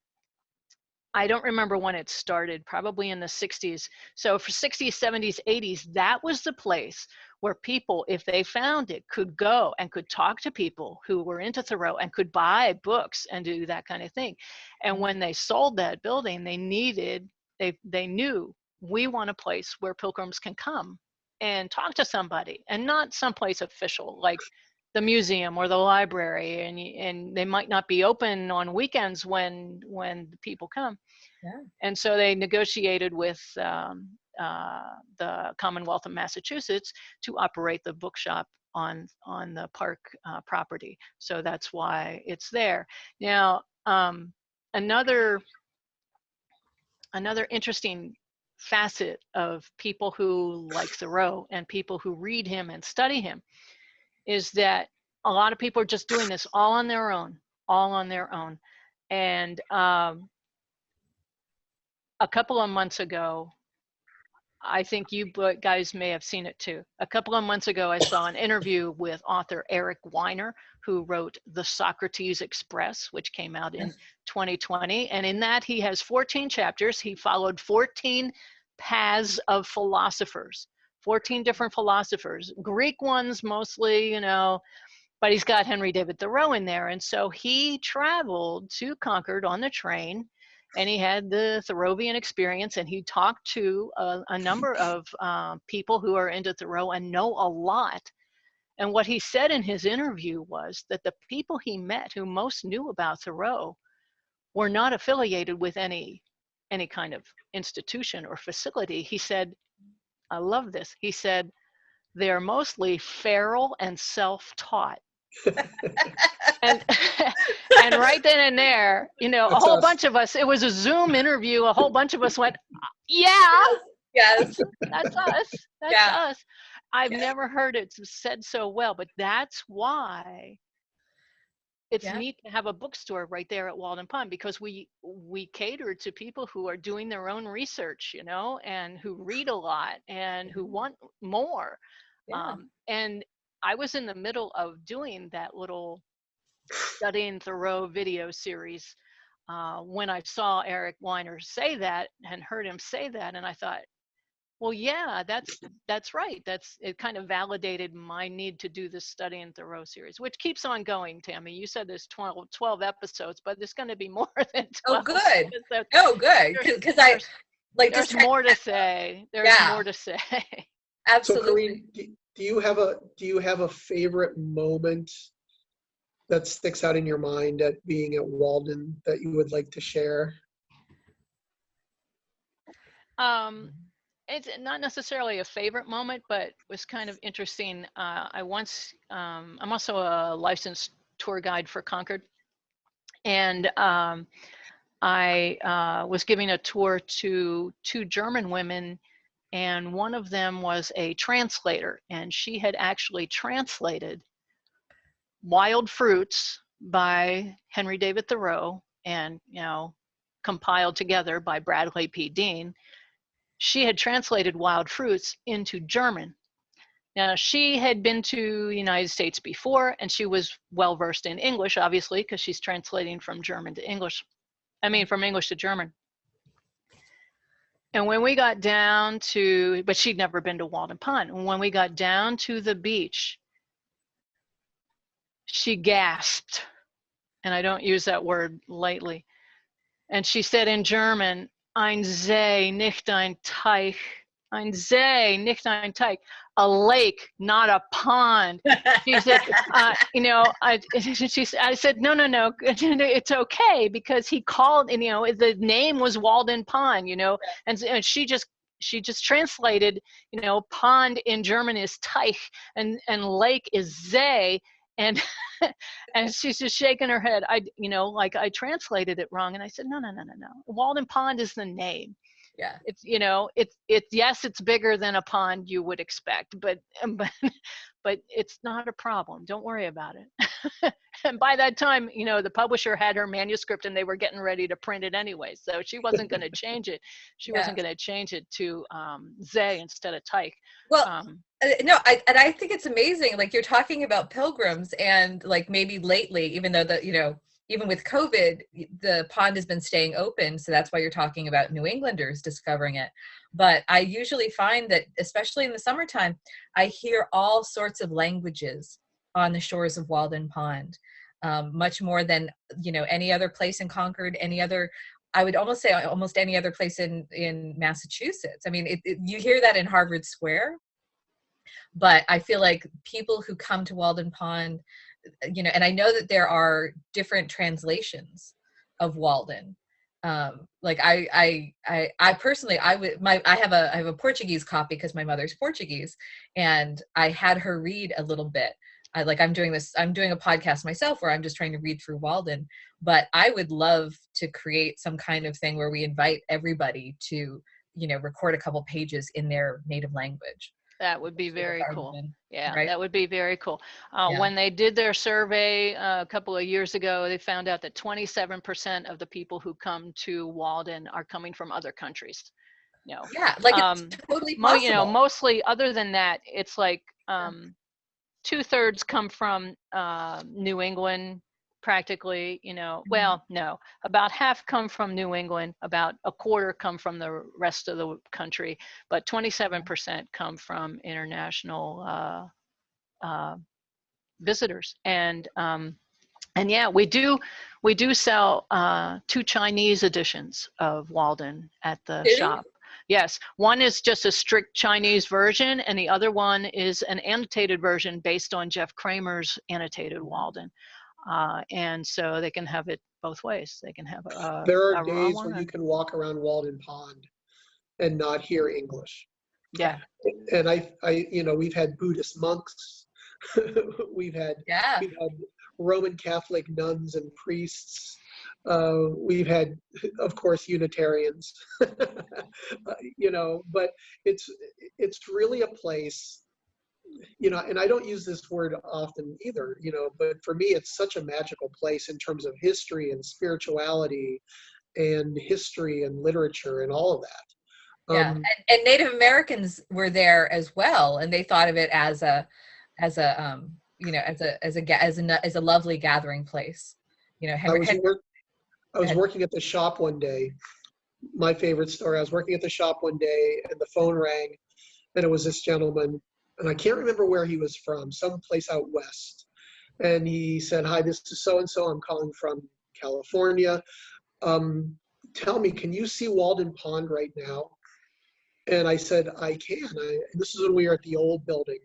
[SPEAKER 3] I don't remember when it started, probably in the 60s. So for 60s, 70s, 80s, that was the place where people, if they found it, could go and could talk to people who were into Thoreau and could buy books and do that kind of thing. And when they sold that building, they knew, we want a place where pilgrims can come and talk to somebody, and not someplace official like the museum or the library, and they might not be open on weekends when the people come.
[SPEAKER 1] Yeah.
[SPEAKER 3] And so they negotiated with the Commonwealth of Massachusetts to operate the bookshop on the park property. So that's why it's there. Now, another interesting facet of people who like Thoreau and people who read him and study him is that a lot of people are just doing this all on their own. And a couple of months ago, I think you guys may have seen it too. A couple of months ago, I saw an interview with author Eric Weiner, who wrote The Socrates Express, which came out in 2020. And in that, he has 14 chapters. He followed 14 paths of philosophers, 14 different philosophers, Greek ones mostly, but he's got Henry David Thoreau in there. And so he traveled to Concord on the train, and he had the Thoreauvian experience, and he talked to a number of people who are into Thoreau and know a lot. And what he said in his interview was that the people he met who most knew about Thoreau were not affiliated with any kind of institution or facility. He said, I love this. He said, they're mostly feral and self-taught. and right then and there, a whole bunch of us, it was a Zoom interview, a whole bunch of us went, yeah,
[SPEAKER 1] yes,
[SPEAKER 3] that's us. That's us. I've never heard it said so well, but that's why it's neat to have a bookstore right there at Walden Pond, because we cater to people who are doing their own research, and who read a lot and who want more. And I was in the middle of doing that little Studying Thoreau video series when I saw Eric Weiner say that and heard him say that, and I thought, well, yeah, that's right. It kind of validated my need to do this Studying Thoreau series, which keeps on going, Tammy. You said there's 12 episodes, but there's going to be more than 12.
[SPEAKER 1] Oh, good. Oh, good. Because
[SPEAKER 3] there's more to say. There's more to say.
[SPEAKER 1] Absolutely.
[SPEAKER 2] So, Corinne, do you have a favorite moment that sticks out in your mind at being at Walden that you would like to share?
[SPEAKER 3] It's not necessarily a favorite moment, but was kind of interesting. I'm also a licensed tour guide for Concord, and I was giving a tour to 2 German women, and one of them was a translator, and she had actually translated Wild Fruits by Henry David Thoreau and, compiled together by Bradley P. Dean. She had translated Wild Fruits into German. Now, she had been to the United States before, and she was well-versed in English, obviously, because she's translating from German to English. From English to German. And when we got down to, but she'd never been to Walden Pond. And when we got down to the beach, she gasped, and I don't use that word lightly. And she said in German, Ein See, nicht ein Teich. Ein See, nicht ein Teich. A lake, not a pond. She said, I said, no, it's okay, because he called, the name was Walden Pond, and she just translated, pond in German is Teich, and lake is See, And and she's just shaking her head. Like I translated it wrong, and I said, no. Walden Pond is the name.
[SPEAKER 1] Yeah.
[SPEAKER 3] It's, yes, it's bigger than a pond you would expect, but it's not a problem. Don't worry about it. And by that time, the publisher had her manuscript and they were getting ready to print it anyway. So she wasn't going to change it. She wasn't going to change it to Zay instead of Tyke.
[SPEAKER 1] Well, no, I think it's amazing. Like, you're talking about pilgrims, and like maybe lately, even though even with COVID, the pond has been staying open. So that's why you're talking about New Englanders discovering it. But I usually find that, especially in the summertime, I hear all sorts of languages on the shores of Walden Pond, much more than, any other place in Concord, I would almost say almost any other place in Massachusetts. I mean, you hear that in Harvard Square, but I feel like people who come to Walden Pond, and I know that there are different translations of Walden. Like I personally, I have a Portuguese copy because my mother's Portuguese, and I had her read a little bit. I'm doing a podcast myself where I'm just trying to read through Walden, but I would love to create some kind of thing where we invite everybody to, record a couple pages in their native language.
[SPEAKER 3] That would be very cool. Yeah,
[SPEAKER 1] right?
[SPEAKER 3] That would be very cool.
[SPEAKER 1] Yeah.
[SPEAKER 3] When they did their survey a couple of years ago, they found out that 27% of the people who come to Walden are coming from other countries.
[SPEAKER 1] Yeah, like it's totally possible.
[SPEAKER 3] Mostly, other than that, it's like 2/3 come from New England, practically, well, no, about half come from New England, about a quarter come from the rest of the country, but 27% come from international visitors. And yeah, we do sell 2 Chinese editions of Walden at the shop. Yes, one is just a strict Chinese version, and the other one is an annotated version based on Jeff Kramer's annotated Walden. And so they can have it both ways. They can have
[SPEAKER 2] there are days where you can walk around Walden Pond and not hear English.
[SPEAKER 3] Yeah.
[SPEAKER 2] And we've had Buddhist monks. we've had Roman Catholic nuns and priests. We've had, of course, Unitarians. But it's really a place, and I don't use this word often either, but for me, it's such a magical place in terms of history and spirituality and history and literature and all of that.
[SPEAKER 1] Yeah, and Native Americans were there as well, and they thought of it as a lovely gathering place.
[SPEAKER 2] I was working at the shop one day. My favorite story. I was working at the shop one day, and the phone rang, and it was this gentleman, and I can't remember where he was from, someplace out west. And he said, "Hi, this is so and so. I'm calling from California. Tell me, can you see Walden Pond right now?" And I said, "I can." And this is when we were at the old building,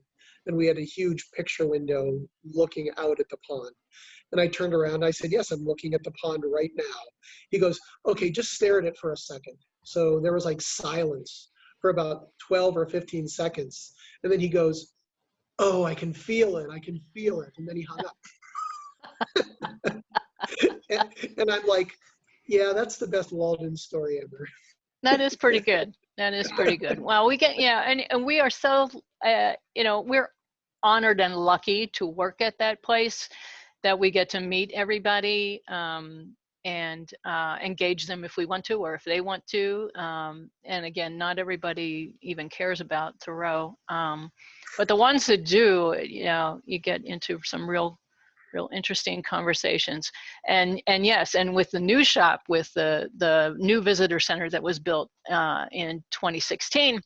[SPEAKER 2] and we had a huge picture window looking out at the pond. And I turned around, I said, "Yes, I'm looking at the pond right now." He goes, "Okay, just stare at it for a second." So there was like silence for about 12 or 15 seconds. And then he goes, "Oh, I can feel it. I can feel it." And then he hung up. and I'm like, yeah, that's the best Walden story ever.
[SPEAKER 3] That is pretty good. That is pretty good. Well, we get, and we are so, we're honored and lucky to work at that place, that we get to meet everybody and engage them if we want to, or if they want to. And again, not everybody even cares about Thoreau. But the ones that do, you get into some real interesting conversations. And yes, and with the new shop, with the new visitor center that was built in 2016,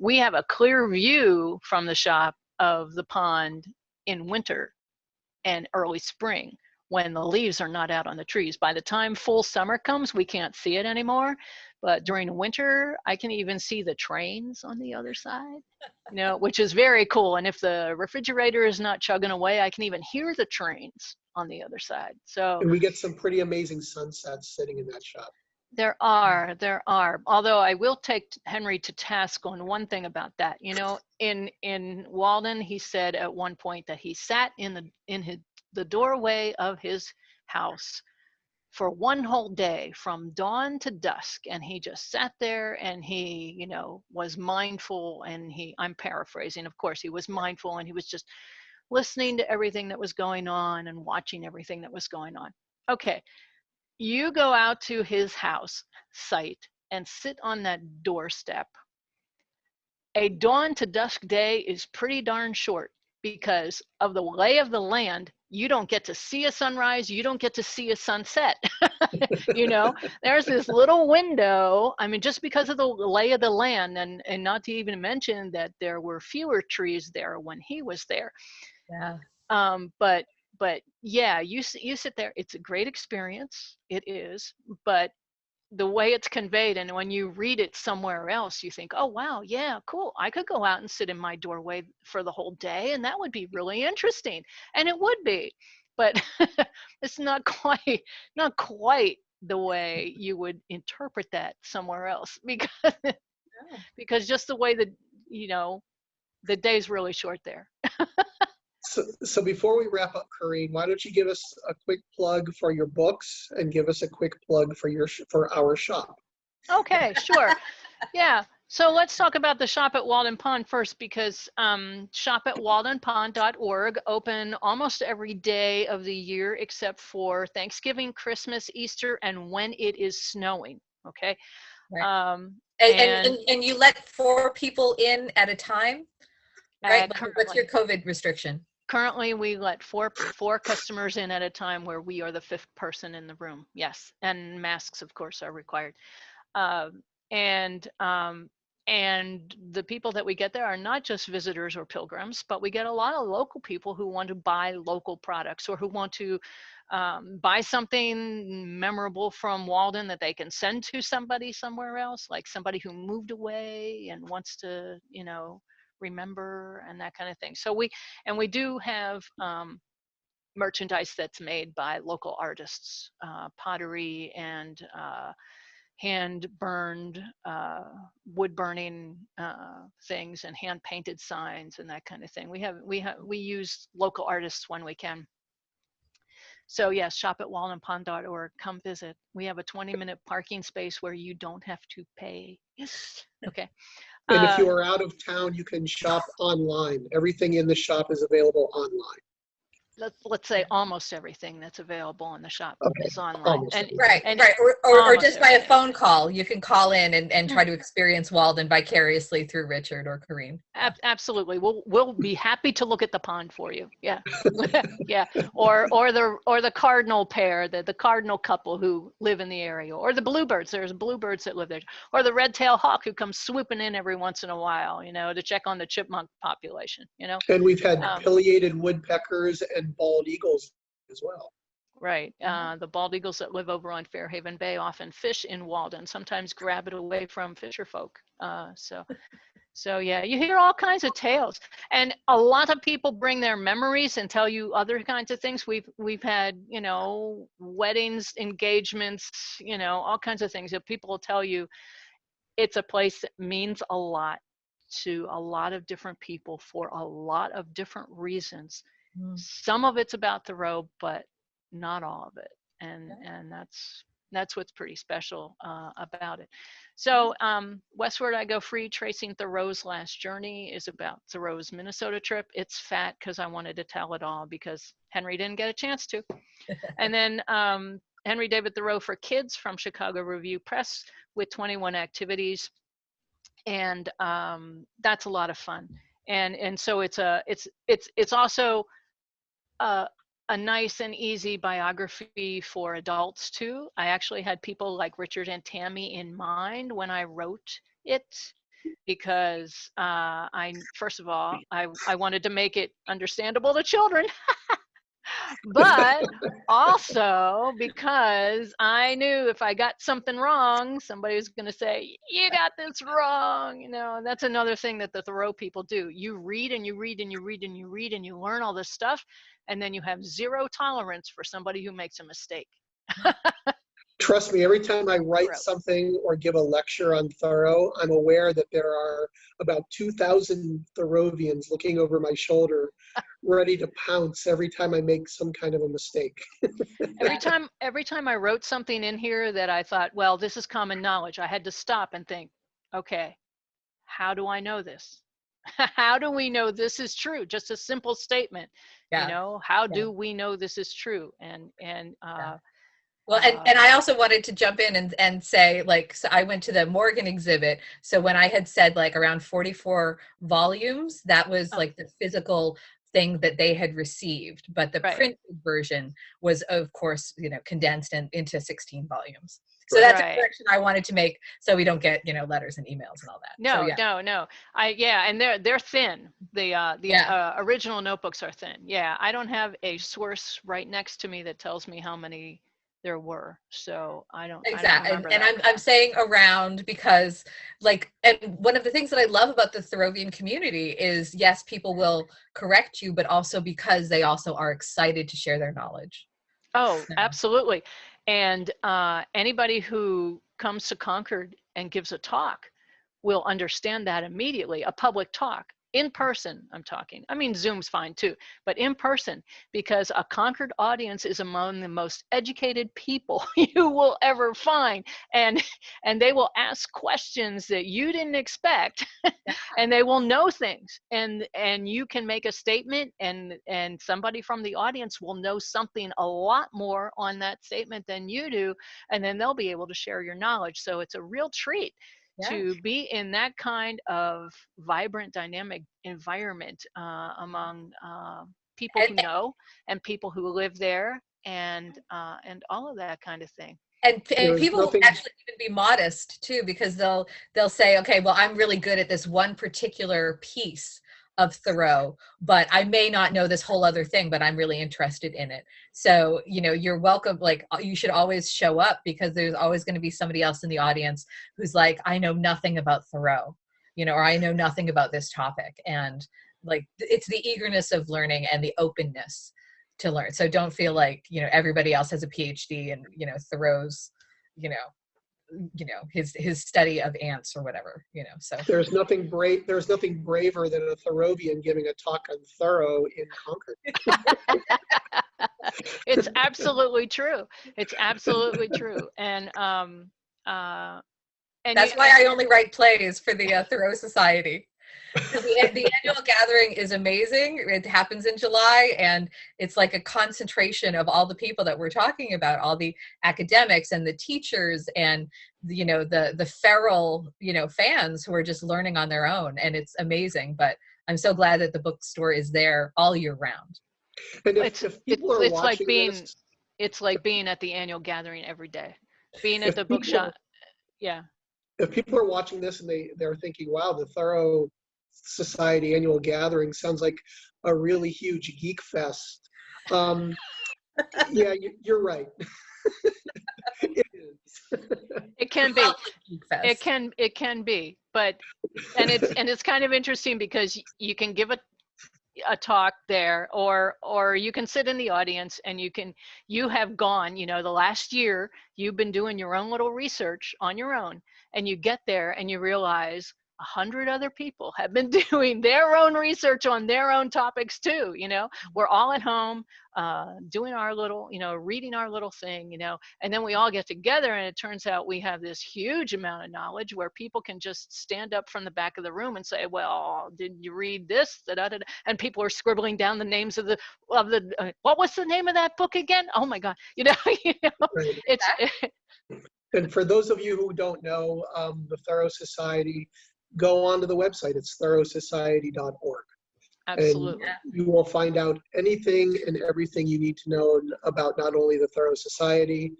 [SPEAKER 3] we have a clear view from the shop of the pond in winter and early spring, when the leaves are not out on the trees. By the time full summer comes, we can't see it anymore. But during the winter, I can even see the trains on the other side, which is very cool. And if the refrigerator is not chugging away, I can even hear the trains on the other side. So,
[SPEAKER 2] and we get some pretty amazing sunsets sitting in that shop.
[SPEAKER 3] There are. Although I will take Henry to task on one thing about that. You know, in Walden, he said at one point that he sat in the doorway of his house for one whole day from dawn to dusk, and he just sat there and he, you know, was mindful, and I'm paraphrasing, of course, he was mindful, and he was just listening to everything that was going on and watching everything that was going on. Okay, you go out to his house site and sit on that doorstep. A dawn to dusk day is pretty darn short because of the lay of the land. You don't get to see a sunrise, you don't get to see a sunset. You know, there's this little window. I mean, just because of the lay of the land, and not to even mention that there were fewer trees there when he was there.
[SPEAKER 1] Yeah.
[SPEAKER 3] But yeah, you sit there. It's a great experience. It is, but the way it's conveyed, and when you read it somewhere else, you think, oh wow, yeah, cool. I could go out and sit in my doorway for the whole day, and that would be really interesting, and it would be, but it's not quite the way you would interpret that somewhere else, because just the way that, you know, the day's really short there.
[SPEAKER 2] So before we wrap up, Corinne, why don't you give us a quick plug for your books and give us a quick plug for our shop?
[SPEAKER 3] Okay, sure. Yeah. So let's talk about the shop at Walden Pond first, because shop at waldenpond.org, open almost every day of the year except for Thanksgiving, Christmas, Easter, and when it is snowing. Okay.
[SPEAKER 1] Right. And you let 4 people in at a time, right? What's your COVID restriction?
[SPEAKER 3] Currently, we let four customers in at a time, where we are the 5th person in the room. Yes, and masks, of course, are required. And the people that we get there are not just visitors or pilgrims, but we get a lot of local people who want to buy local products, or who want to buy something memorable from Walden that they can send to somebody somewhere else, like somebody who moved away and wants to, you know, remember, and that kind of thing. So we do have merchandise that's made by local artists, pottery and hand burned wood burning things, and hand painted signs, and that kind of thing. We use local artists when we can. So yes, shop at waldenpond.org. Come visit. We have a 20-minute parking space where you don't have to pay. Okay.
[SPEAKER 2] And if you are out of town, you can shop online. Everything in the shop is available online.
[SPEAKER 3] Let's say almost everything that's available in the shop is online.
[SPEAKER 1] Right. Or just by a phone call, you can call in and try to experience Walden vicariously through Richard or Corinne.
[SPEAKER 3] Absolutely. We'll be happy to look at the pond for you. Yeah. Yeah. Or the cardinal pair, the cardinal couple who live in the area, or the bluebirds. There's bluebirds that live there, or the red-tailed hawk who comes swooping in every once in a while, you know, to check on the chipmunk population, you know.
[SPEAKER 2] And we've had pileated woodpeckers and bald eagles as well.
[SPEAKER 3] Right. The bald eagles that live over on Fairhaven Bay often fish in Walden, sometimes grab it away from fisher folk. So yeah, you hear all kinds of tales, and a lot of people bring their memories and tell you other kinds of things. We've had, you know, weddings, engagements, you know, all kinds of things that people will tell you. It's a place that means a lot to a lot of different people for a lot of different reasons. Some of it's about Thoreau, but not all of it, and that's what's pretty special about it. So Westward I Go Free, Tracing Thoreau's Last Journey, is about Thoreau's Minnesota trip. It's fat because I wanted to tell it all, because Henry didn't get a chance to. And then Henry David Thoreau for Kids from Chicago Review Press, with 21 activities, and that's a lot of fun. And so it's also a nice and easy biography for adults too. I actually had people like Richard and Tammy in mind when I wrote it, because first of all, I wanted to make it understandable to children, but also because I knew if I got something wrong, somebody was going to say, you got this wrong. You know, that's another thing that the Thoreau people do. You read and you read and you read and you read and you learn all this stuff, and then you have zero tolerance for somebody who makes a mistake.
[SPEAKER 2] Trust me, every time I write
[SPEAKER 3] Gross.
[SPEAKER 2] something or give a lecture on Thoreau, I'm aware that there are about 2,000 Thoreauvians looking over my shoulder, ready to pounce every time I make some kind of a mistake.
[SPEAKER 3] Every time I wrote something in here that I thought, well, this is common knowledge, I had to stop and think, okay, how do I know this? How do we know this is true? Just a simple statement,
[SPEAKER 1] Yeah.
[SPEAKER 3] you know, how
[SPEAKER 1] Yeah.
[SPEAKER 3] do we know this is true?
[SPEAKER 1] Well, and I also wanted to jump in and say, like, so I went to the Morgan exhibit. So when I had said like around 44 volumes, that was like the physical thing that they had received. But the
[SPEAKER 3] Right.
[SPEAKER 1] printed version was, of course, condensed into 16 volumes. So that's a correction I wanted to make, so we don't get, letters and emails and all that.
[SPEAKER 3] No,
[SPEAKER 1] so, yeah.
[SPEAKER 3] no. And they're thin. The original notebooks are thin. Yeah, I don't have a source right next to me that tells me how many there were, so I don't.
[SPEAKER 1] Exactly.
[SPEAKER 3] I don't
[SPEAKER 1] and
[SPEAKER 3] remember
[SPEAKER 1] I'm saying around because, like, and one of the things that I love about the Thoreauvian community is, yes, people will correct you, but also because they also are excited to share their knowledge.
[SPEAKER 3] Oh, absolutely. And anybody who comes to Concord and gives a talk will understand that immediately. A public talk, in person, I'm talking. I mean, Zoom's fine too, but in person, because a Concord audience is among the most educated people you will ever find. And they will ask questions that you didn't expect, and they will know things. And you can make a statement, and somebody from the audience will know something a lot more on that statement than you do, and then they'll be able to share your knowledge. So it's a real treat to be in that kind of vibrant, dynamic environment among people who know and people who live there, and all of that kind of thing.
[SPEAKER 1] And people will actually even be modest too, because they'll say, okay, well, I'm really good at this one particular piece of Thoreau, but I may not know this whole other thing, but I'm really interested in it. So, you're welcome. Like, you should always show up, because there's always going to be somebody else in the audience who's like, I know nothing about Thoreau, or I know nothing about this topic. And like, it's the eagerness of learning and the openness to learn. So don't feel like, everybody else has a PhD and, Thoreau's, his study of ants or whatever, so.
[SPEAKER 2] There's nothing braver than a Thoreauvian giving a talk on Thoreau in Concord.
[SPEAKER 3] It's absolutely true. It's absolutely true. And
[SPEAKER 1] that's why I only write plays for the Thoreau Society. The annual gathering is amazing. It happens in July, and it's like a concentration of all the people that we're talking about, all the academics and the teachers and the feral fans who are just learning on their own, and it's amazing. But I'm so glad that the bookstore is there all year round.
[SPEAKER 2] And if people are watching this,
[SPEAKER 3] it's like being at the annual gathering every day, being at the bookshop. Yeah.
[SPEAKER 2] If people are watching this and they're thinking, wow, the Thoreau Society annual gathering sounds like a really huge geek fest. Yeah, you're right. It is.
[SPEAKER 3] It can be. It can be. But it's kind of interesting, because you can give a talk there, or you can sit in the audience, and you have gone, the last year you've been doing your own little research on your own, and you get there and you realize 100 other people have been doing their own research on their own topics too. We're all at home doing our little, reading our little thing, and then we all get together, and it turns out we have this huge amount of knowledge where people can just stand up from the back of the room and say, well, did you read this? Da-da-da-da. And people are scribbling down the names of the what was the name of that book again? Oh my God.
[SPEAKER 2] Right.
[SPEAKER 3] It's
[SPEAKER 2] and for those of you who don't know, the Thoreau Society, go onto the website. It's thoreausociety.org.
[SPEAKER 3] Absolutely.
[SPEAKER 2] And you will find out anything and everything you need to know about not only the Thoreau Society,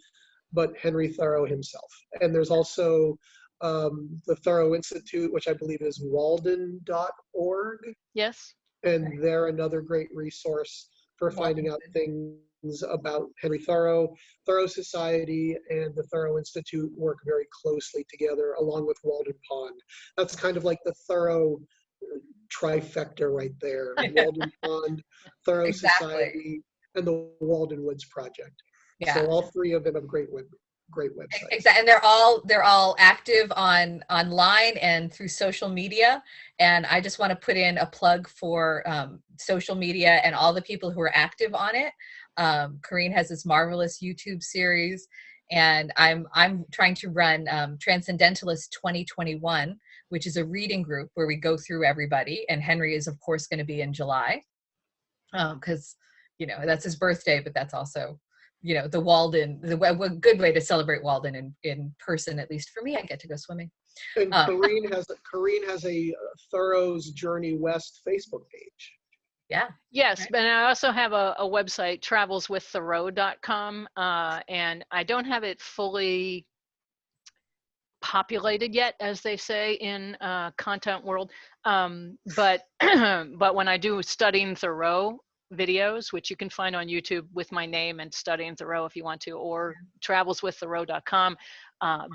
[SPEAKER 2] but Henry Thoreau himself. And there's also the Thoreau Institute, which I believe is walden.org.
[SPEAKER 3] Yes.
[SPEAKER 2] And they're another great resource for finding out things about Henry Thoreau. Thoreau Society and the Thoreau Institute work very closely together, along with Walden Pond. That's kind of like the Thoreau trifecta right there. Walden Pond, Thoreau Society, and the Walden Woods Project.
[SPEAKER 1] Yeah.
[SPEAKER 2] So all three of them have great women. great website.
[SPEAKER 1] Exactly, and they're all active online and through social media. And I just want to put in a plug for social media and all the people who are active on it. Corinne has this marvelous YouTube series, and I'm trying to run Transcendentalist 2021, which is a reading group where we go through everybody. And Henry is, of course, going to be in July, because that's his birthday, but that's also the Walden, a good way to celebrate Walden in person. At least for me, I get to go swimming.
[SPEAKER 2] And Corinne has a Thoreau's Journey West Facebook page.
[SPEAKER 1] Yeah.
[SPEAKER 3] Yes,
[SPEAKER 1] Right.
[SPEAKER 3] but I also have a website, travelswiththoreau.com, and I don't have it fully populated yet, as they say in content world. But but when I do Studying Thoreau videos, which you can find on YouTube with my name and Studying Thoreau if you want to, or travelswiththoreau.com,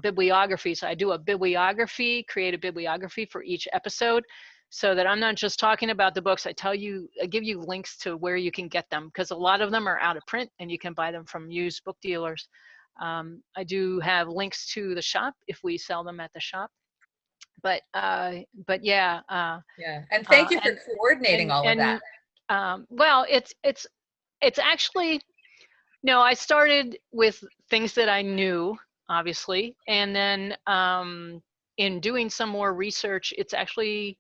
[SPEAKER 3] bibliographies. I do a bibliography, create a bibliography for each episode, so that I'm not just talking about the books. I give you links to where you can get them, because a lot of them are out of print and you can buy them from used book dealers. I do have links to the shop if we sell them at the shop. But yeah.
[SPEAKER 1] Yeah, and thank you for coordinating all of that.
[SPEAKER 3] Well, it's actually, no, I started with things that I knew, obviously, and then in doing some more research, it's actually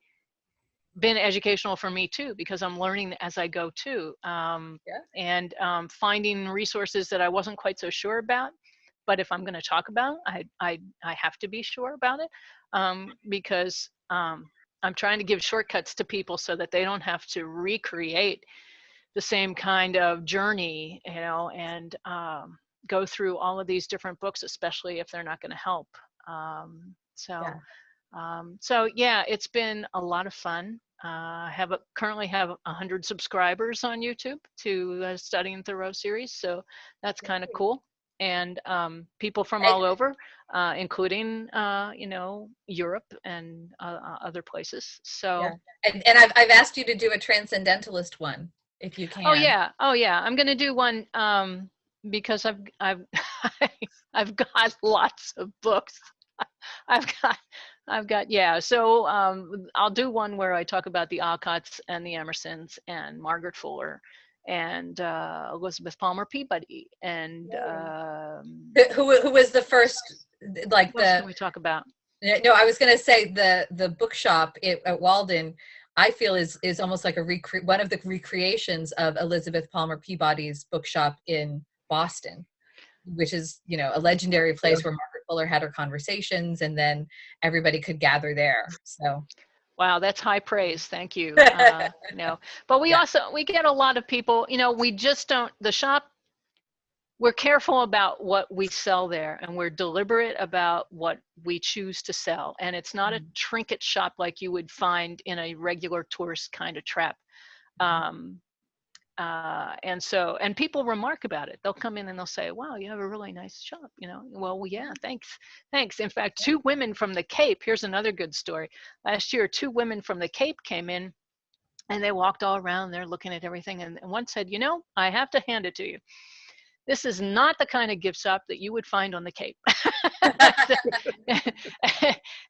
[SPEAKER 3] been educational for me too, because I'm learning as I go too, and finding resources that I wasn't quite so sure about. But if I'm going to talk about it, I have to be sure about it, because I'm trying to give shortcuts to people so that they don't have to recreate the same kind of journey, and go through all of these different books, especially if they're not going to help. So yeah, it's been a lot of fun. I currently have 100 subscribers on YouTube to the Studying Thoreau series, so that's kind of cool. And people from all over, including Europe and other places. So
[SPEAKER 1] and I've asked you to do a Transcendentalist one if you can.
[SPEAKER 3] Oh yeah, I'm gonna do one because I've I've got lots of books. I've got yeah. So I'll do one where I talk about the Alcotts and the Emersons and Margaret Fuller and Elizabeth Palmer Peabody and
[SPEAKER 1] who was the first, like,
[SPEAKER 3] what else can we talk about?
[SPEAKER 1] No, I was going to say the bookshop at Walden, I feel is almost like one of the recreations of Elizabeth Palmer Peabody's bookshop in Boston, which is, a legendary place where Margaret Fuller had her conversations, and then everybody could gather there. So.
[SPEAKER 3] Wow, that's high praise. Thank you. But we we get a lot of people, we just don't, the shop, we're careful about what we sell there, and we're deliberate about what we choose to sell. And it's not a trinket shop like you would find in a regular tourist kind of trap. And people remark about it. They'll come in and they'll say, wow, you have a really nice shop, Well, yeah, thanks. In fact, 2 women from the Cape, here's another good story. Last year, 2 women from the Cape came in and they walked all around, they're looking at everything. And one said, I have to hand it to you. This is not the kind of gift shop that you would find on the Cape.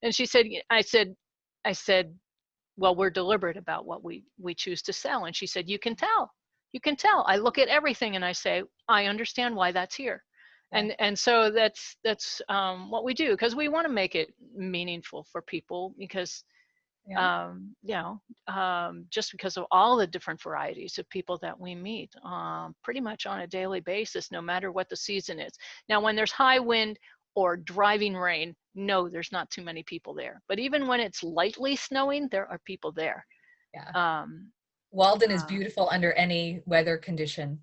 [SPEAKER 3] And she said, I said, well, we're deliberate about what we choose to sell. And she said, you can tell. I look at everything and I say, I understand why that's here. And so that's what we do, because we want to make it meaningful for people, because just because of all the different varieties of people that we meet pretty much on a daily basis, no matter what the season is. Now, when there's high wind or driving rain, no, there's not too many people there. But even when it's lightly snowing, there are people there.
[SPEAKER 1] Yeah. Walden is beautiful under any weather condition.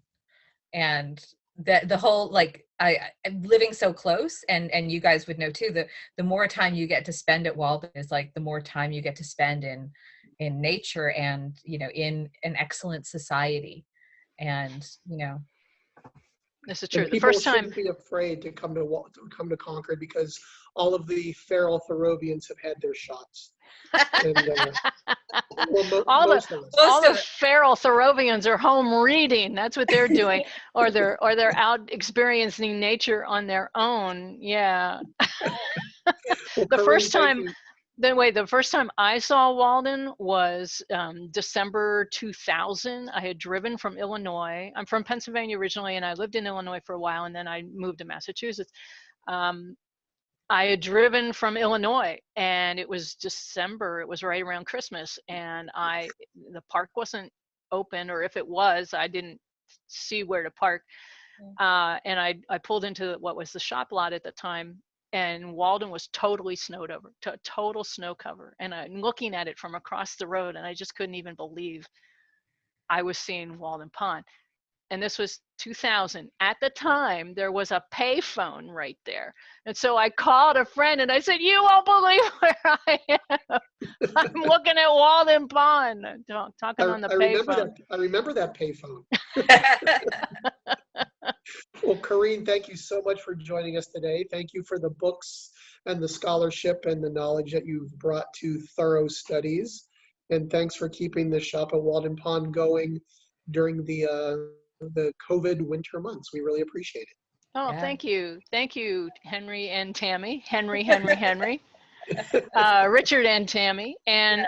[SPEAKER 1] And the whole, I'm living so close, and you guys would know too, the more time you get to spend at Walden is like the more time you get to spend in nature and, in an excellent society. And,
[SPEAKER 3] This is true.
[SPEAKER 2] The first time, shouldn't be afraid to come to Concord, because all of the feral Thoreauvians have had their shots. And, well,
[SPEAKER 3] all the
[SPEAKER 2] most of us.
[SPEAKER 3] all
[SPEAKER 1] Most of
[SPEAKER 3] the
[SPEAKER 1] it.
[SPEAKER 3] feral Thoreauvians are home reading. That's what they're doing, or they're out experiencing nature on their own. Yeah.
[SPEAKER 2] Well,
[SPEAKER 3] The
[SPEAKER 2] Corinne,
[SPEAKER 3] first
[SPEAKER 2] thank
[SPEAKER 3] time,
[SPEAKER 2] you.
[SPEAKER 3] the first time I saw Walden was December 2000. I had driven from Illinois. I'm from Pennsylvania originally, and I lived in Illinois for a while, and then I moved to Massachusetts. I had driven from Illinois, and it was December. It was right around Christmas, and the park wasn't open, or if it was, I didn't see where to park. And I pulled into what was the shop lot at the time, and Walden was totally snowed over, total snow cover. And I'm looking at it from across the road, and I just couldn't even believe I was seeing Walden Pond. And this was 2000. At the time, there was a payphone right there. And so I called a friend and I said, "You won't believe where I am. I'm looking at Walden Pond," talking on the payphone.
[SPEAKER 2] I remember that payphone. Well, Corinne, thank you so much for joining us today. Thank you for the books and the scholarship and the knowledge that you've brought to Thoreau studies. And thanks for keeping the shop at Walden Pond going during the COVID winter months. We really appreciate it.
[SPEAKER 3] Oh,
[SPEAKER 1] Yeah.
[SPEAKER 3] thank you. Thank you, Henry and Tammy. Henry. Richard and Tammy. And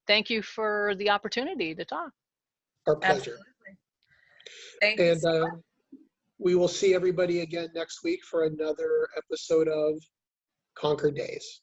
[SPEAKER 3] thank you for the opportunity to talk.
[SPEAKER 2] Our pleasure.
[SPEAKER 1] Absolutely. Thank you.
[SPEAKER 2] And we will see everybody again next week for another episode of Concord Days.